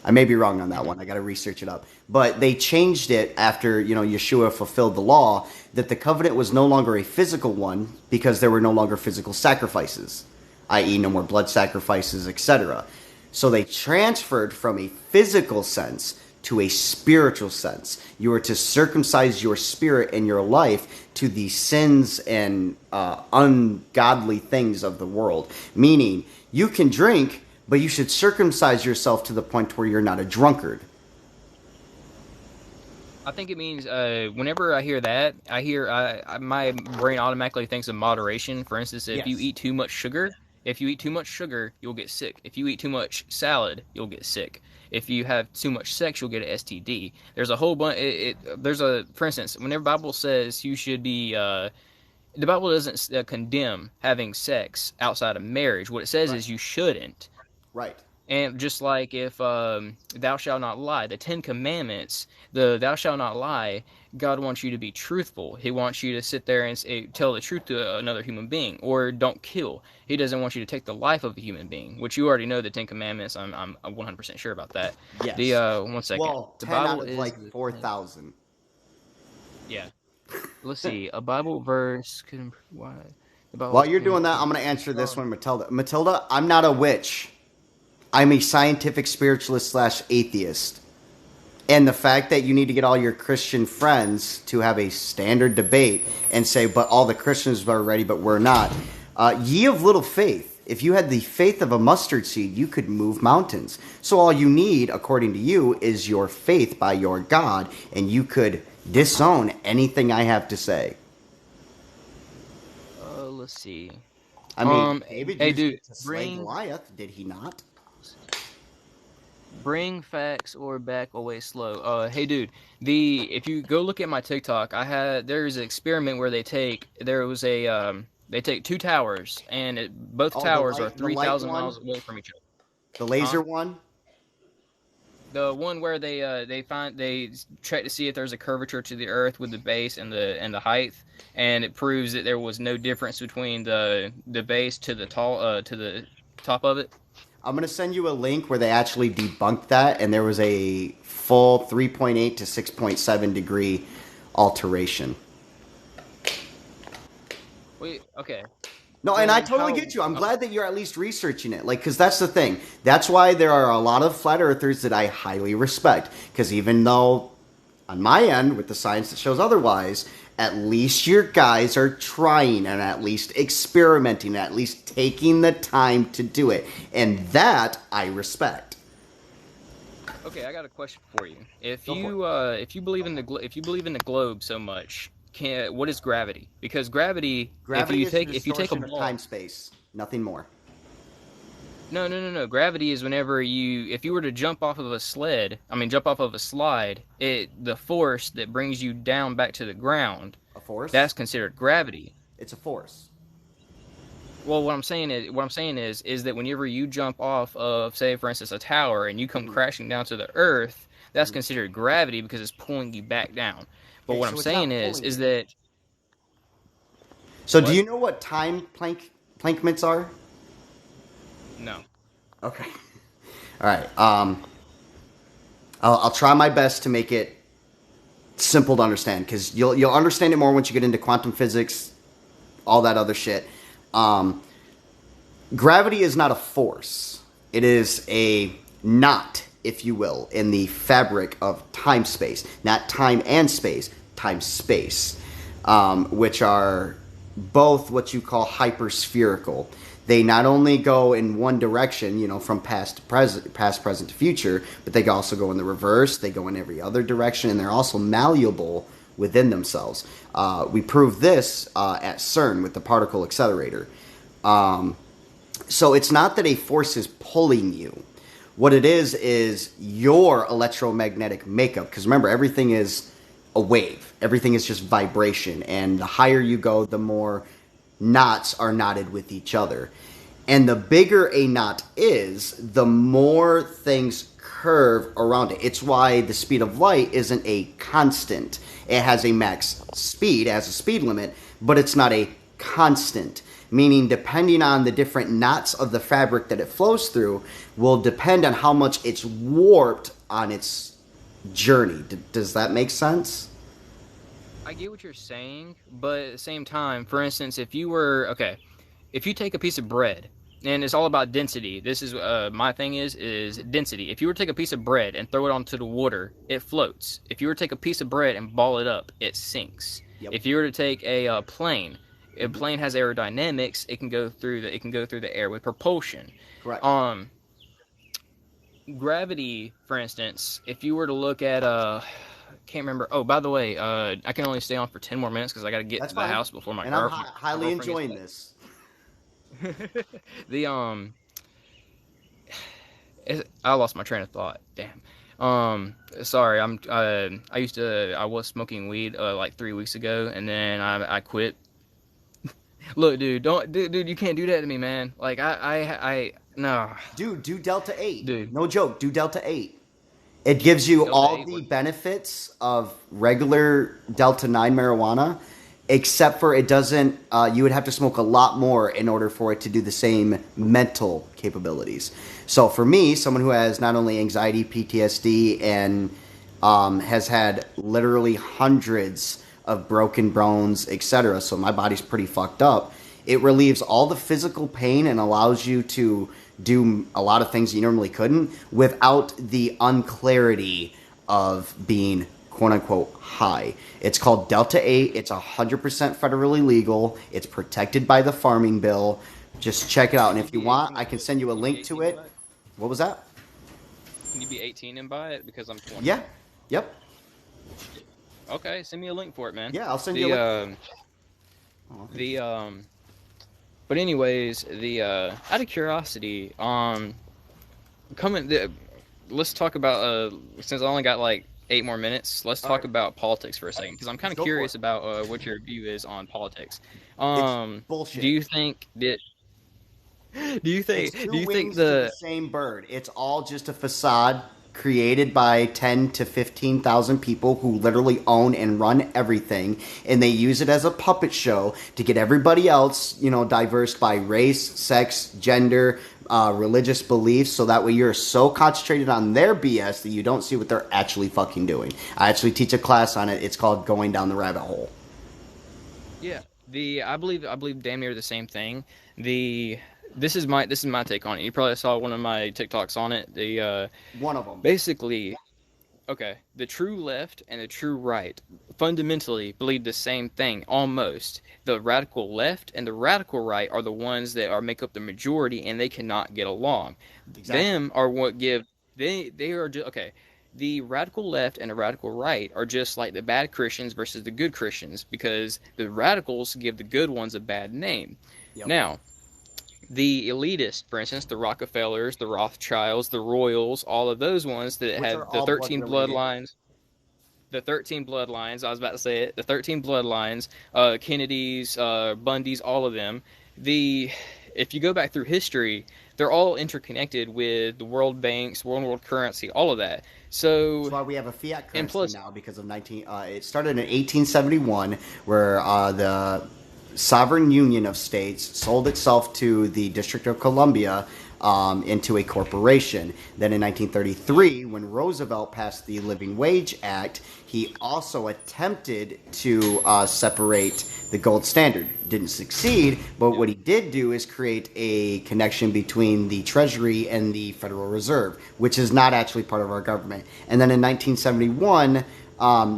I may be wrong on that one. I got to research it up. But they changed it after, Yeshua fulfilled the law, that the covenant was no longer a physical one because there were no longer physical sacrifices, i.e. no more blood sacrifices, etc. So they transferred from a physical sense to a spiritual sense. You are to circumcise your spirit and your life to the sins and ungodly things of the world. Meaning, you can drink, but you should circumcise yourself to the point where you're not a drunkard. I think it means whenever I hear that, my brain automatically thinks of moderation. For instance, if you eat too much sugar, you'll get sick. If you eat too much salad, you'll get sick. If you have too much sex, you'll get an STD. There's a whole bunch. For instance, whenever the Bible says you should be, the Bible doesn't condemn having sex outside of marriage. What it says is you shouldn't. Right. And just like if thou shalt not lie, the 10 Commandments, the thou shalt not lie, God wants you to be truthful. He wants you to sit there and tell the truth to another human being, or don't kill. He doesn't want you to take the life of a human being, which you already know the 10 Commandments. I'm 100% sure about that. Yes. The 1 second. Well, The 10 Bible out of is like 4,000. Yeah. Let's see. A Bible verse could improve. Why? The Bible While you're doing that, I'm going to answer this one, Matilda. Matilda, I'm not a witch. I'm a scientific spiritualist / atheist. And the fact that you need to get all your Christian friends to have a standard debate and say, but all the Christians are ready, but we're not. Ye of little faith. If you had the faith of a mustard seed, you could move mountains. So all you need, according to you, is your faith by your God, and you could disown anything I have to say. Let's see. I mean, David hey, used dude, it to slay Goliath, did he not? Bring facts or back away slow. Hey, dude, if you go look at my TikTok, there's an experiment where they take 2 towers, and both towers are 3,000 miles away from each other. The laser one? The one where they check to see if there's a curvature to the Earth with the base and the height, and it proves that there was no difference between the base to the top of it. I'm going to send you a link where they actually debunked that, and there was a full 3.8 to 6.7 degree alteration. Wait, okay. No, and I totally get you. I'm glad that you're at least researching it. Like, because that's the thing. That's why there are a lot of flat earthers that I highly respect. Because even though, on my end, with the science that shows otherwise, at least your guys are trying and at least experimenting, at least taking the time to do it. And that I respect. Okay, I got a question for you. If you believe in the globe so much, what is gravity? Because gravity Gravity if you take a of ball, time space, nothing more. No. Gravity is whenever if you were to jump off of a jump off of a slide, the force that brings you down back to the ground, A force? that's considered gravity. It's a force. Well, what I'm saying is that whenever you jump off of, say, for instance, a tower and you come Hmm. crashing down to the earth, that's Hmm. considered gravity because it's pulling you back down. But Okay, what I'm so it's saying not pulling is you. that So do what? you know what time plankments are? No. Okay. All right. I'll try my best to make it simple to understand because you'll understand it more once you get into quantum physics, all that other shit. Um, Gravity is not a force. It is a knot, if you will, in the fabric of time space. Not time and space, time space, which are both what you call hyperspherical. They not only go in one direction, from past to present to future, but they also go in the reverse. They go in every other direction, and they're also malleable within themselves. We proved this at CERN with the particle accelerator. Um, so it's not that a force is pulling you. What it is your electromagnetic makeup. Because remember, everything is a wave. Everything is just vibration. And the higher you go, the more knots are knotted with each other. And the bigger a knot is, the more things curve around it. It's why the speed of light isn't a constant. It has a max speed, it has a speed limit, but it's not a constant. Meaning, depending on the different knots of the fabric that it flows through, will depend on how much it's warped on its journey. Does that make sense? I get what you're saying, but at the same time, for instance, if you take a piece of bread, and it's all about density. This is my thing is density. If you were to take a piece of bread and throw it onto the water, it floats. If you were to take a piece of bread and ball it up, it sinks. Yep. If you were to take a plane, a Mm-hmm. plane has aerodynamics. It can go through the air with propulsion. Correct. Um, Gravity, for instance, if you were to look at can't remember. Oh, by the way, I can only stay on for 10 more minutes because I got to get That's to the fine. house before And I'm my highly girlfriend gets enjoying back. this. the I lost my train of thought. Damn. Sorry. I was smoking weed like 3 weeks ago, and then I quit. Look, dude, dude, you can't do that to me, man. Like no, Dude, do Delta 8. dude. No joke, do Delta 8. It gives you Delta all eight. the benefits of regular Delta 9 marijuana, except for it doesn't, you would have to smoke a lot more in order for it to do the same mental capabilities. So for me, someone who has not only anxiety, PTSD, and has had literally hundreds of broken bones, etc., so my body's pretty fucked up, it relieves all the physical pain and allows you to do a lot of things you normally couldn't without the unclarity of being quote unquote high. It's called Delta 8. It's 100% federally legal. It's protected by the farming bill. Just check it out. And Can you if you be want, 18? I can send you a Can you be link to 18 and it. buy it? What was that? Can you be 18 and buy it? Because I'm 20. Yeah. Yep. Okay, send me a link for it, man. Yeah, I'll send you a The link. Oh, okay. the But anyways, the out of curiosity, coming. Let's talk about since I only got like 8 more minutes. Let's All talk right. about politics for a second because I'm kind Let's of go for curious it. about what your view is on politics. It's Do bullshit. you think that? It's Do two you think wings to the the? same bird. It's all just a facade created by 10 to 15,000 people who literally own and run everything, and they use it as a puppet show to get everybody else, diverse by race, sex, gender, religious beliefs, so that way you're so concentrated on their BS that you don't see what they're actually fucking doing. I actually teach a class on it. It's called Going Down the Rabbit Hole. Yeah, the I believe damn near the same thing. The this is my take on it. You probably saw one of my TikToks on it. The One of them. basically Okay, the true left and the true right fundamentally believe the same thing almost. The radical left and the radical right are the ones that are make up the majority and they cannot get along. Exactly. Them are what give they are just okay. The radical left and the radical right are just like the bad Christians versus the good Christians because the radicals give the good ones a bad name. Yep. Now, the elitists, for instance, the Rockefellers, the Rothschilds, the Royals, all of those ones that which are had the all blood 13 related. bloodlines, the 13 bloodlines, I was about to say it, the 13 bloodlines, Kennedys, Bundys, all of them. The If you go back through history, they're all interconnected with the world banks, world currency, all of that. That's So, why we have a fiat and currency plus, now because of 19. It started in 1871, where the sovereign union of states sold itself to the District of Columbia into a corporation. Then in 1933, when Roosevelt passed the Living Wage Act, he also attempted to separate the gold standard. Didn't succeed, but what he did do is create a connection between the Treasury and the Federal Reserve, which is not actually part of our government. And then in 1971,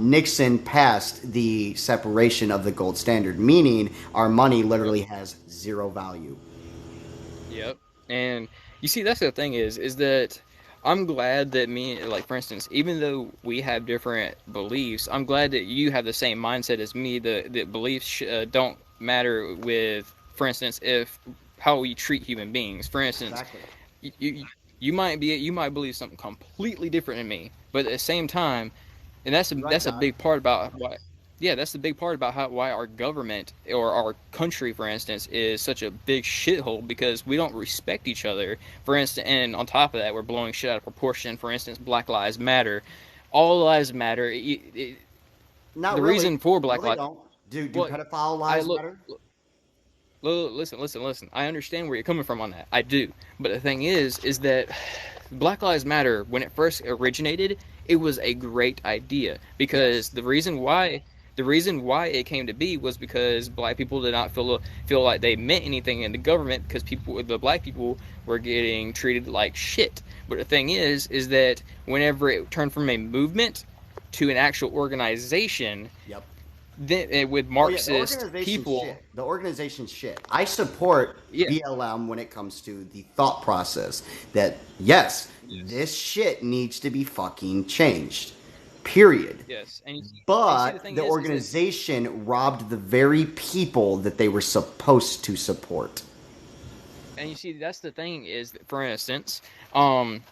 Nixon passed the separation of the gold standard, meaning our money literally has zero value. yep. And you see, that's the thing is that I'm glad that like, for instance, even though we have different beliefs, I'm glad that you have the same mindset as me. The beliefs don't matter with, for instance, if how we treat human beings. For instance, Exactly. you you might believe something completely different than me, but at the same time, and Right, that's a Doc. big part about why. Yeah, that's the big part about why our government or our country, for instance, is such a big shithole because we don't respect each other. For instance, and on top of that, we're blowing shit out of proportion. For instance, Black Lives Matter, all lives matter. Not The really. reason for No, Black they Lives, don't. Do well, pedophile I lives look, matter? listen. I understand where you're coming from on that. I do. But the thing is that Black Lives Matter, when it first originated, it was a great idea because Yes. the reason why it came to be was because black people did not feel like they meant anything in the government because the black people were getting treated like shit. But the thing is that whenever it turned from a movement to an actual organization, Yep. then with Oh yeah, the Marxist organization's people, shit. The organization's shit. I support yeah, BLM when it comes to the thought process that yes, yes, this shit needs to be fucking changed. Period. yes, and you see the But thing the is that organization robbed the very people that they were supposed to support. and you see that's the thing is that, for instance, um,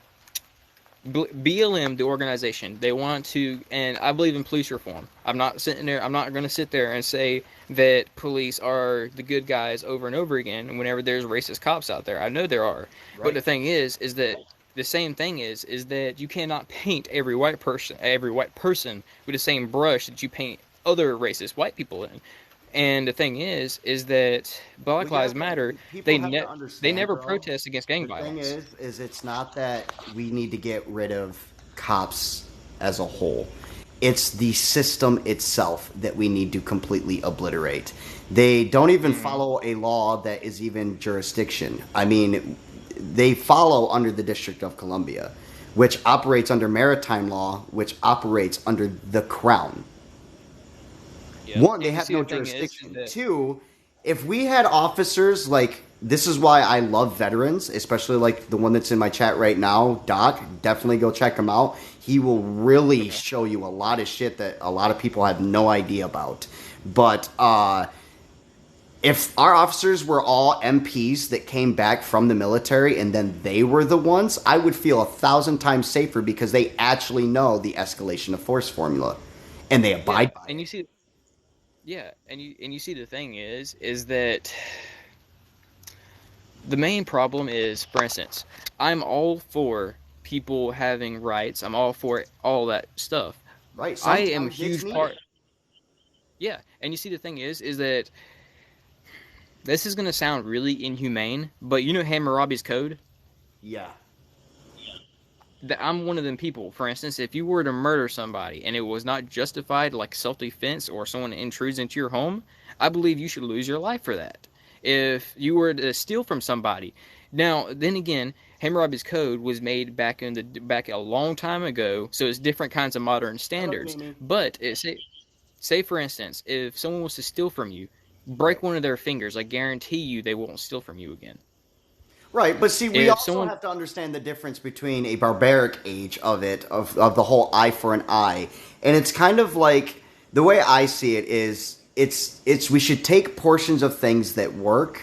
BLM, the organization, they want to, and I believe in police reform. I'm not going to sit there and say that police are the good guys over and over again whenever there's racist cops out there. I know there are. But Right. the thing is that the same thing is that you cannot paint every white person with the same brush that you paint other racist white people in. And the thing is that We Black Lives got Matter, people have to they understand, never bro. protest against gang The thing violence. is it's not that we need to get rid of cops as a whole. It's the system itself that we need to completely obliterate. They don't even Mm-hmm. follow a law that is even jurisdiction. I mean, they follow under the District of Columbia, which operates under maritime law, which operates under the crown. Yep. One, they And you have see no the thing is jurisdiction. that Two, if we had officers like this is why I love veterans, especially like the one that's in my chat right now, Doc. Definitely go check him out. He will really okay. show you a lot of shit that a lot of people have no idea about. But if our officers were all MPs that came back from the military and then they were the ones, I would feel 1,000 times safer because they actually know the escalation of force formula and they Yeah, abide by and it. you see and you see the thing is that the main problem is, for instance, I'm all for people having rights. I'm all for all that stuff. Right. I am a Sometimes it's huge needed. part. Yeah, and you see the thing is that this is gonna sound really inhumane, but you know Hammurabi's code. Yeah. That I'm one of them people. For instance, if you were to murder somebody and it was not justified, like self-defense or someone intrudes into your home, I believe you should lose your life for that. If you were to steal from somebody, now then again, Hammurabi's code was made back a long time ago, so it's different kinds of modern Hello, standards. Mimi. But say for instance, if someone was to steal from you, Right. break one of their fingers, I guarantee you they won't steal from you again. Right, but see, we If also someone have to understand the difference between a barbaric age of it, of the whole eye for an eye, and it's kind of like the way I see it is, we should take portions of things that work,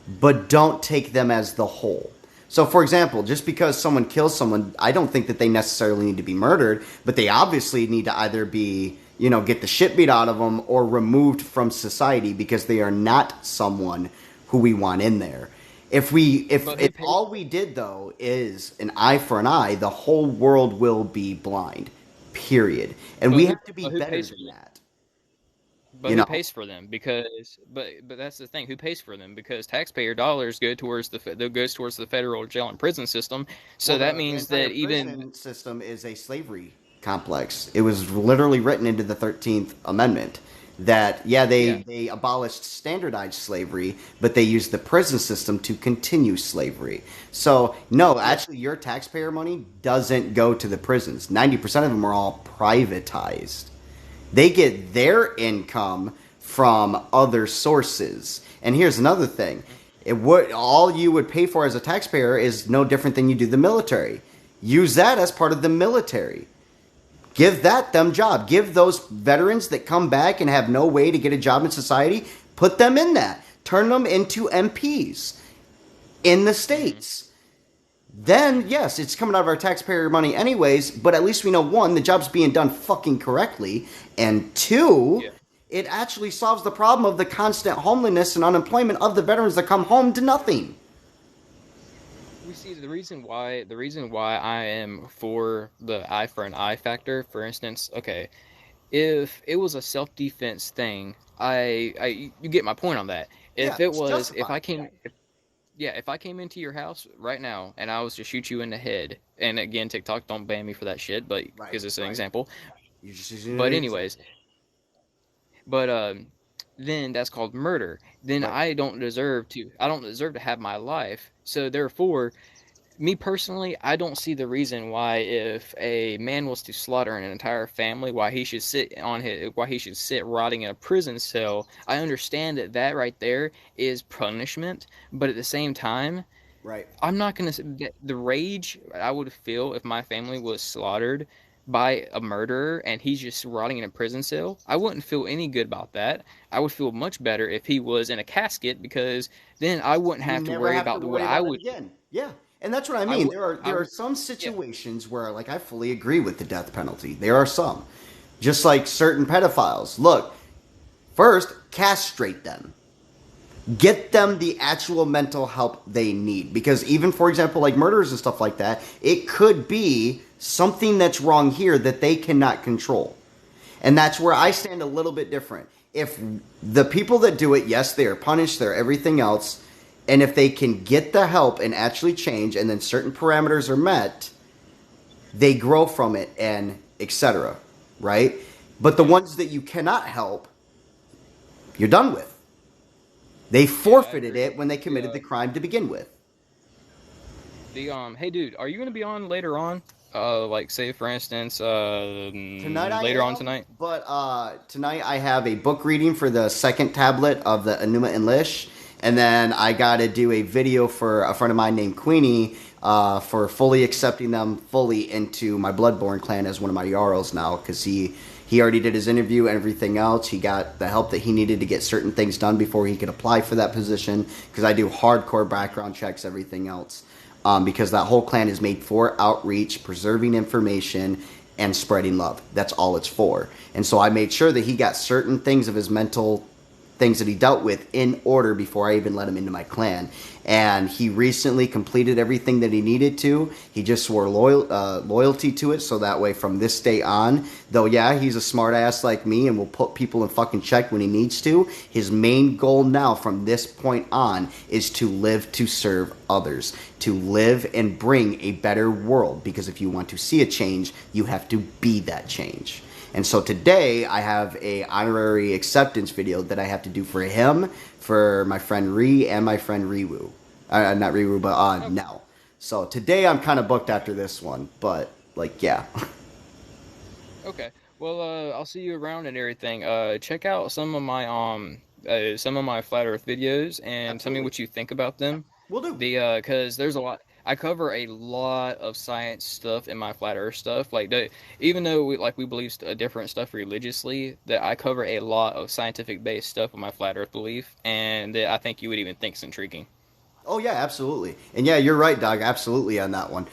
but don't take them as the whole. So, for example, just because someone kills someone, I don't think that they necessarily need to be murdered, but they obviously need to either be, get the shit beat out of them or removed from society because they are not someone who we want in there. If all we did though is an eye for an eye, the whole world will be blind. Period. And we have to be but who better pays for than them? that. But You who know. pays for them? Because but that's the thing. Who pays for them? Because taxpayer dollars go towards the federal jail and prison system. Well, So that the means entire that even prison system is a slavery complex. It was literally written into the 13th Amendment that, yeah, yeah, they abolished standardized slavery, but they used the prison system to continue slavery. So, no, yeah, actually, your taxpayer money doesn't go to the prisons. 90% of them are all privatized. They get their income from other sources. And here's another thing. All you would pay for as a taxpayer is no different than you do the military. Use that as part of the military. Give them job. Give those veterans that come back and have no way to get a job in society, put them in that. Turn them into MPs in the mm-hmm. states. Then, yes, it's coming out of our taxpayer money anyways, but at least we know, one, the job's being done fucking correctly, and two, Yeah. it actually solves the problem of the constant homelessness and unemployment of the veterans that come home to nothing. We see the reason why I am for the eye for an eye factor. For instance, okay, if it was a self defense thing, you get my point on that. Yeah, If it it's was if justified. I came Yeah, if I came into your house right now and I was to shoot you in the head, and again, TikTok don't ban me for that shit, but Right, because it's an right. example. You're just using But an anyways, example. but then that's called murder. Then Right. I don't deserve to have my life. So therefore, me personally, I don't see the reason why if a man was to slaughter an entire family, why he should sit rotting in a prison cell. I understand that that right there is punishment, but at the same time Right. I'm not gonna the rage I would feel if my family was slaughtered by a murderer and he's just rotting in a prison cell. I wouldn't feel any good about that. I would feel much better if he was in a casket because then I wouldn't You have to never worry have to about what worry I about it would. again. Yeah. And that's what I I mean. would. There are some Yeah. situations where, like, I fully agree with the death penalty. There are some. Just like certain pedophiles. Look, first, castrate them. Get them the actual mental help they need. Because even, for example, like murders and stuff like that, it could be something that's wrong here that they cannot control. And that's where I stand a little bit different. If the people that do it, yes, they are punished, they're everything else. And if they can get the help and actually change, and then certain parameters are met, they grow from it and etc. Right? But the Yeah. ones that you cannot help, you're done with. They Yeah, I forfeited agree. it when they The committed the crime to begin with. hey dude, are you gonna be on later on? Like say for instance, Tonight I later on am, tonight. but tonight I have a book reading for the second tablet of the Enuma Elish, and then I got to do a video for a friend of mine named Queenie for fully accepting them fully into my Bloodborne clan as one of my Jarls now, because he already did his interview and everything else. He got the help that he needed to get certain things done before he could apply for that position, because I do hardcore background checks, everything else. Because that whole clan is made for outreach, preserving information, and spreading love. That's all it's for. And so I made sure that he got certain things of his mental things that he dealt with in order before I even let him into my clan. And he recently completed everything that he needed to. He just swore loyalty to it, so that way from this day on, though yeah, he's a smart ass like me and will put people in fucking check when he needs to, his main goal now from this point on is to live to serve others, to live and bring a better world, because if you want to see a change, you have to be that change. And so today I have a honorary acceptance video that I have to do for him, for my friend Ree, and my friend Riwu. Not Riwu, but Okay. Nell. So today I'm kind of booked after this one, but like yeah. Okay. Well, I'll see you around and everything. Check out some of my flat Earth videos and tell me Absolutely. what you think about them. We'll do. Cause there's a lot. I cover a lot of science stuff in my flat Earth stuff. Even though we believe different stuff religiously, that I cover a lot of scientific based stuff with my flat Earth belief, and that I think you would even think is intriguing. Oh yeah, absolutely. And yeah, you're right, Doug. Absolutely on that one.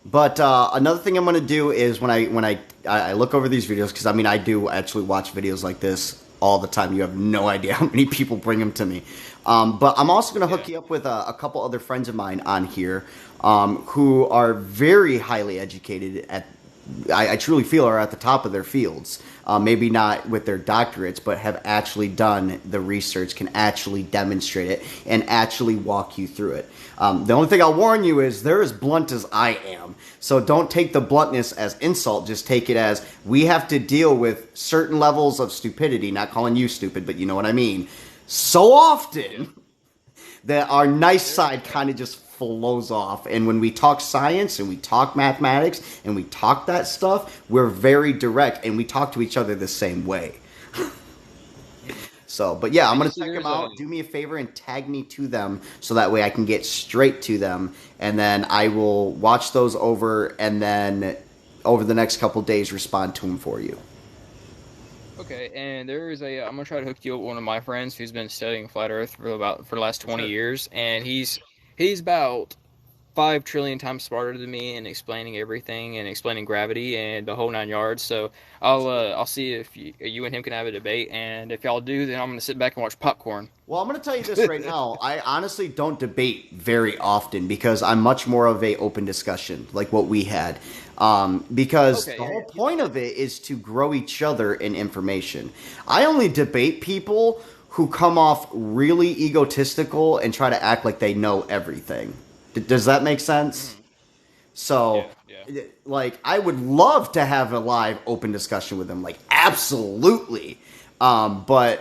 But another thing I'm going to do is when I look over these videos, because I mean I do actually watch videos like this all the time. You have no idea how many people bring them to me. But I'm also going to hook you up with a couple other friends of mine on here who are very highly educated at I truly feel are at the top of their fields. Maybe not with their doctorates, but have actually done the research, can actually demonstrate it, and actually walk you through it. The only thing I'll warn you is they're as blunt as I am. So don't take the bluntness as insult. Just take it as we have to deal with certain levels of stupidity. Not calling you stupid, but you know what I mean. So often that our nice side kind of just flows off. And when we talk science and we talk mathematics and we talk that stuff, we're very direct and we talk to each other the same way. So, but yeah, I'm going to check them out. Do me a favor and tag me to them so that way I can get straight to them. And then I will watch those over and then over the next couple days respond to them for you. Okay, and I'm gonna try to hook you up with one of my friends who's been studying flat Earth for the last 20 years, and he's about 5 trillion times smarter than me in explaining everything and explaining gravity and the whole 9 yards. So I'll see if you and him can have a debate, and if y'all do, then I'm gonna sit back and watch popcorn. Well, I'm going to tell you this right now. I honestly don't debate very often because I'm much more of a open discussion, like what we had. Because Okay, the whole yeah. point of it is to grow each other in information. I only debate people who come off really egotistical and try to act like they know everything. Does that make sense? So, Yeah. like, I would love to have a live open discussion with them. Like, absolutely. But Okay.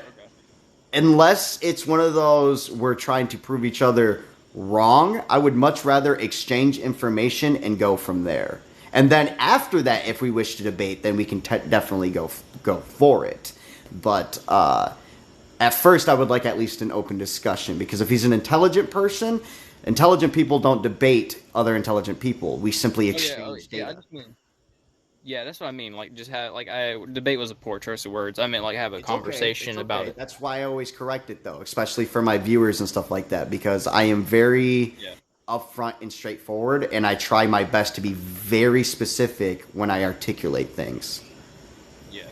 unless it's one of those we're trying to prove each other wrong, I would much rather exchange information and go from there. And then after that, if we wish to debate, then we can definitely go for it. But at first, I would like at least an open discussion because if he's an intelligent person, intelligent people don't debate other intelligent people. We simply exchange Yeah. I data. just mean, yeah, that's what I mean. Like, just have I debate was a poor choice of words. I meant like have a It's okay. It's conversation about okay. it. That's why I always correct it, though, especially for my viewers and stuff like that, because I am very Yeah. upfront and straightforward, and I try my best to be very specific when I articulate things. Yeah.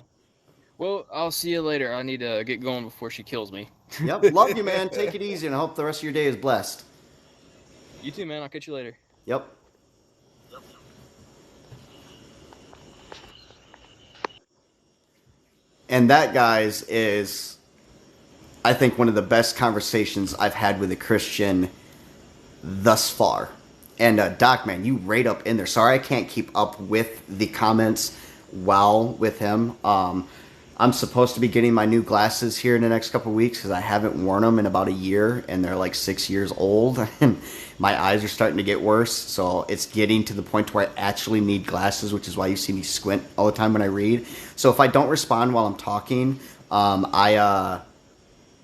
Well, I'll see you later. I need to get going before she kills me. Yep. Love you, man. Take it easy, and I hope the rest of your day is blessed. You too, man. I'll catch you later. Yep. And that, guys, is, I think, one of the best conversations I've had with a Christian thus far. And Doc, man, you right up in there. Sorry I can't keep up with the comments well with him. I'm supposed to be getting my new glasses here in the next couple of weeks because I haven't worn them in about a year, and they're like 6 years old, and my eyes are starting to get worse. So it's getting to the point where I actually need glasses, which is why you see me squint all the time when I read. So if I don't respond while I'm talking, I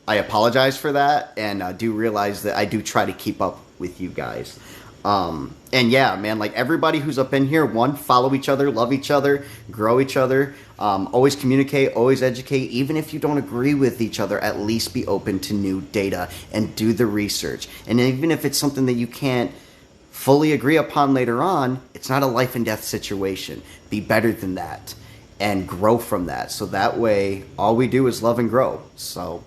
apologize for that, and do realize that I do try to keep up with you guys. And yeah, man, like everybody who's up in here, one, follow each other, love each other, grow each other, always communicate, always educate. Even if you don't agree with each other, at least be open to new data and do the research. And even if it's something that you can't fully agree upon later on, it's not a life and death situation. Be better than that and grow from that. So that way, all we do is love and grow. So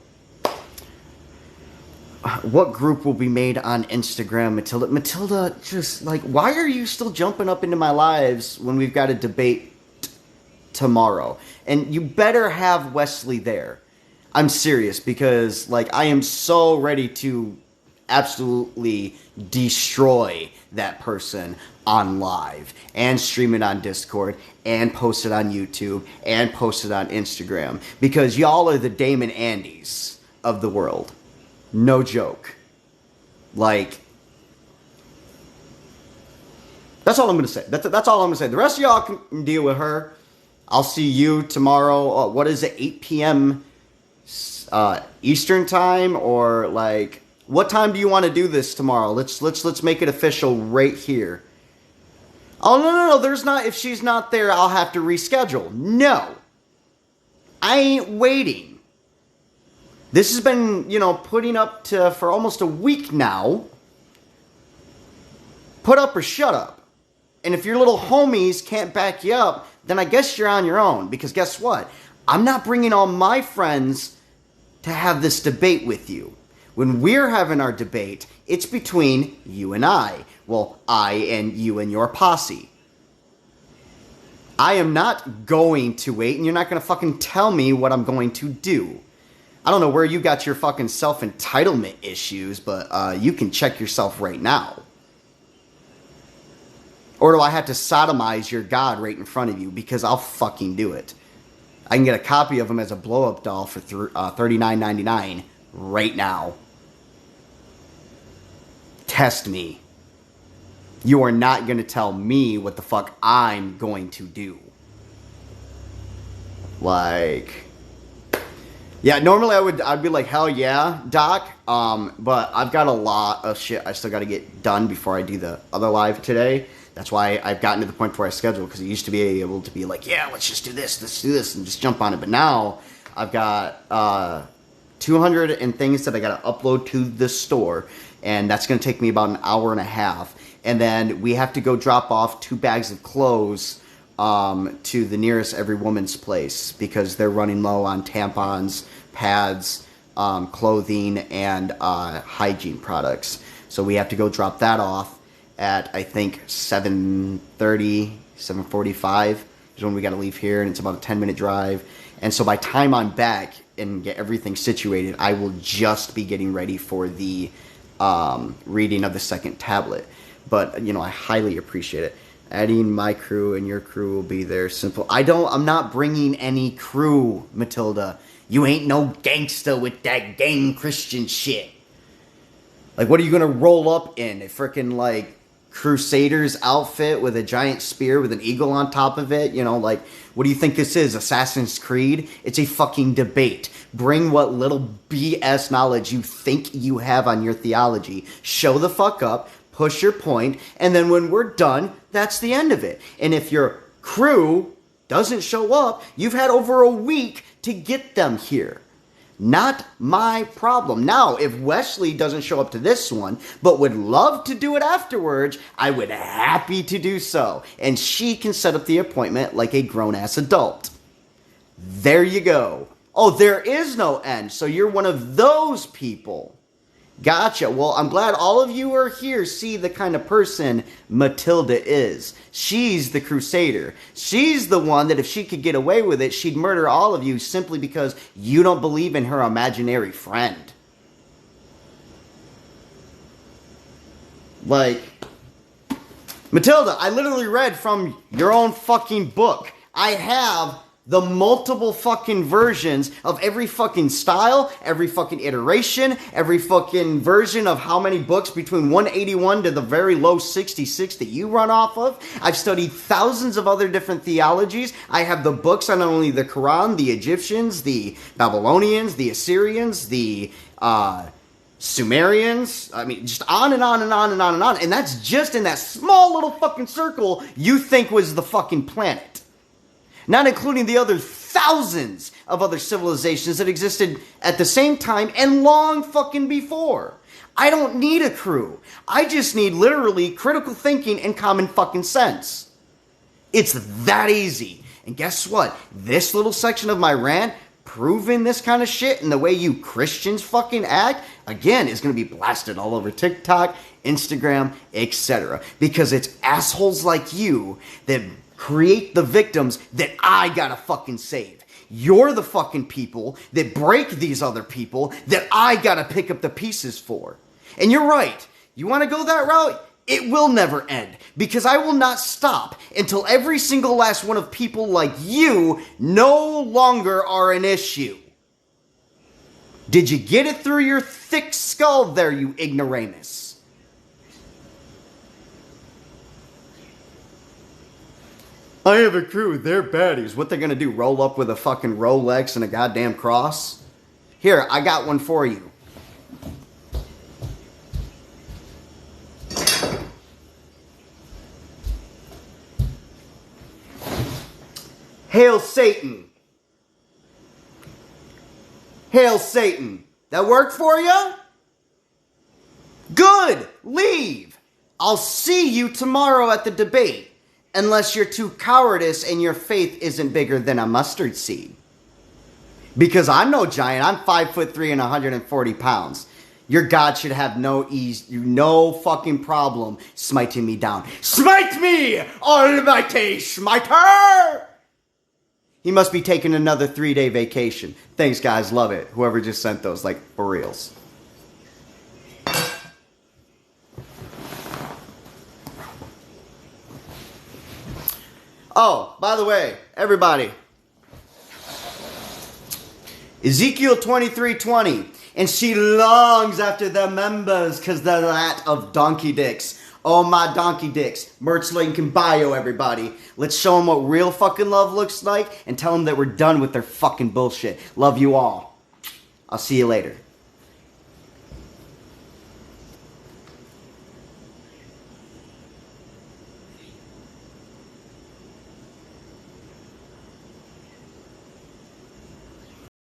what group will be made on Instagram, Matilda? Matilda, just like, why are you still jumping up into my lives when we've got a debate tomorrow? And you better have Wesley there. I'm serious because, like, I am so ready to absolutely destroy that person on live and stream it on Discord and post it on YouTube and post it on Instagram because y'all are the Damon Andys of the world. No joke. Like, that's all I'm going to say. That's all I'm going to say. The rest of y'all can deal with her. I'll see you tomorrow. What is it, 8 p.m. Eastern time? Or, like, what time do you want to do this tomorrow? Let's make it official right here. Oh, no. There's not. If she's not there, I'll have to reschedule. No. I ain't waiting. This has been, putting up to for almost a week now. Put up or shut up. And if your little homies can't back you up, then I guess you're on your own. Because guess what? I'm not bringing all my friends to have this debate with you. When we're having our debate, it's between you and I. Well, I and you and your posse. I am not going to wait, and you're not going to fucking tell me what I'm going to do. I don't know where you got your fucking self-entitlement issues, but you can check yourself right now. Or do I have to sodomize your god right in front of you? Because I'll fucking do it. I can get a copy of him as a blow-up doll for $39.99 right now. Test me. You are not going to tell me what the fuck I'm going to do. Like... Yeah, normally I'd be like, hell yeah, Doc. But I've got a lot of shit I still got to get done before I do the other live today. That's why I've gotten to the point where I schedule, because I used to be able to be like, yeah, let's just do this, and just jump on it. But now I've got 200 and things that I got to upload to the store, and that's going to take me about an hour and a half. And then we have to go drop off 2 bags of clothes to the nearest Every Woman's place, because they're running low on tampons, pads, clothing, and hygiene products. So we have to go drop that off at, I think, 7:30, 7:45 is when we got to leave here, and it's about a 10-minute drive. And so by time I'm back and get everything situated, I will just be getting ready for the reading of the second tablet. But, I highly appreciate it. Adding my crew and your crew will be there. Simple. I'm not bringing any crew, Matilda. You ain't no gangsta with that gang Christian shit. Like, what are you gonna roll up in? A freaking, like, Crusaders outfit with a giant spear with an eagle on top of it? What do you think this is? Assassin's Creed? It's a fucking debate. Bring what little BS knowledge you think you have on your theology. Show the fuck up. Push your point, and then when we're done, that's the end of it. And if your crew doesn't show up, you've had over a week to get them here. Not my problem. Now, if Wesley doesn't show up to this one, but would love to do it afterwards, I would happy to do so. And she can set up the appointment like a grown-ass adult. There you go. Oh, there is no end, so you're one of those people. Gotcha. Well, I'm glad all of you are here see the kind of person Matilda is. She's the Crusader. She's the one that if she could get away with it, she'd murder all of you simply because you don't believe in her imaginary friend. Like, Matilda, I literally read from your own fucking book. I have the multiple fucking versions of every fucking style, every fucking iteration, every fucking version of how many books between 181 to the very low 66 that you run off of. I've studied thousands of other different theologies. I have the books on not only the Quran, the Egyptians, the Babylonians, the Assyrians, the Sumerians. I mean, just on and on and on and on and on. And that's just in that small little fucking circle you think was the fucking planet. Not including the other thousands of other civilizations that existed at the same time and long fucking before. I don't need a crew. I just need literally critical thinking and common fucking sense. It's that easy. And guess what? This little section of my rant, proving this kind of shit and the way you Christians fucking act, again, is going to be blasted all over TikTok, Instagram, etc. Because it's assholes like you that create the victims that I gotta fucking save. You're the fucking people that break these other people that I gotta pick up the pieces for. And you're right. You wanna go that route? It will never end. Because I will not stop until every single last one of people like you no longer are an issue. Did you get it through your thick skull there, you ignoramus? I have a crew, they're baddies. What they're gonna do, roll up with a fucking Rolex and a goddamn cross? Here, I got one for you. Hail Satan. Hail Satan. That work for you? Good. Leave. I'll see you tomorrow at the debate. Unless you're too cowardice and your faith isn't bigger than a mustard seed. Because I'm no giant. I'm 5'3" and 140 pounds. Your God should have no fucking problem smiting me down. Smite me, almighty smiter! He must be taking another 3-day vacation. Thanks, guys. Love it. Whoever just sent those, like, for reals. Oh, by the way, everybody. Ezekiel 23:20. And she longs after the members because they're that of donkey dicks. Oh, my donkey dicks. Merch link in bio, everybody. Let's show them what real fucking love looks like and tell them that we're done with their fucking bullshit. Love you all. I'll see you later.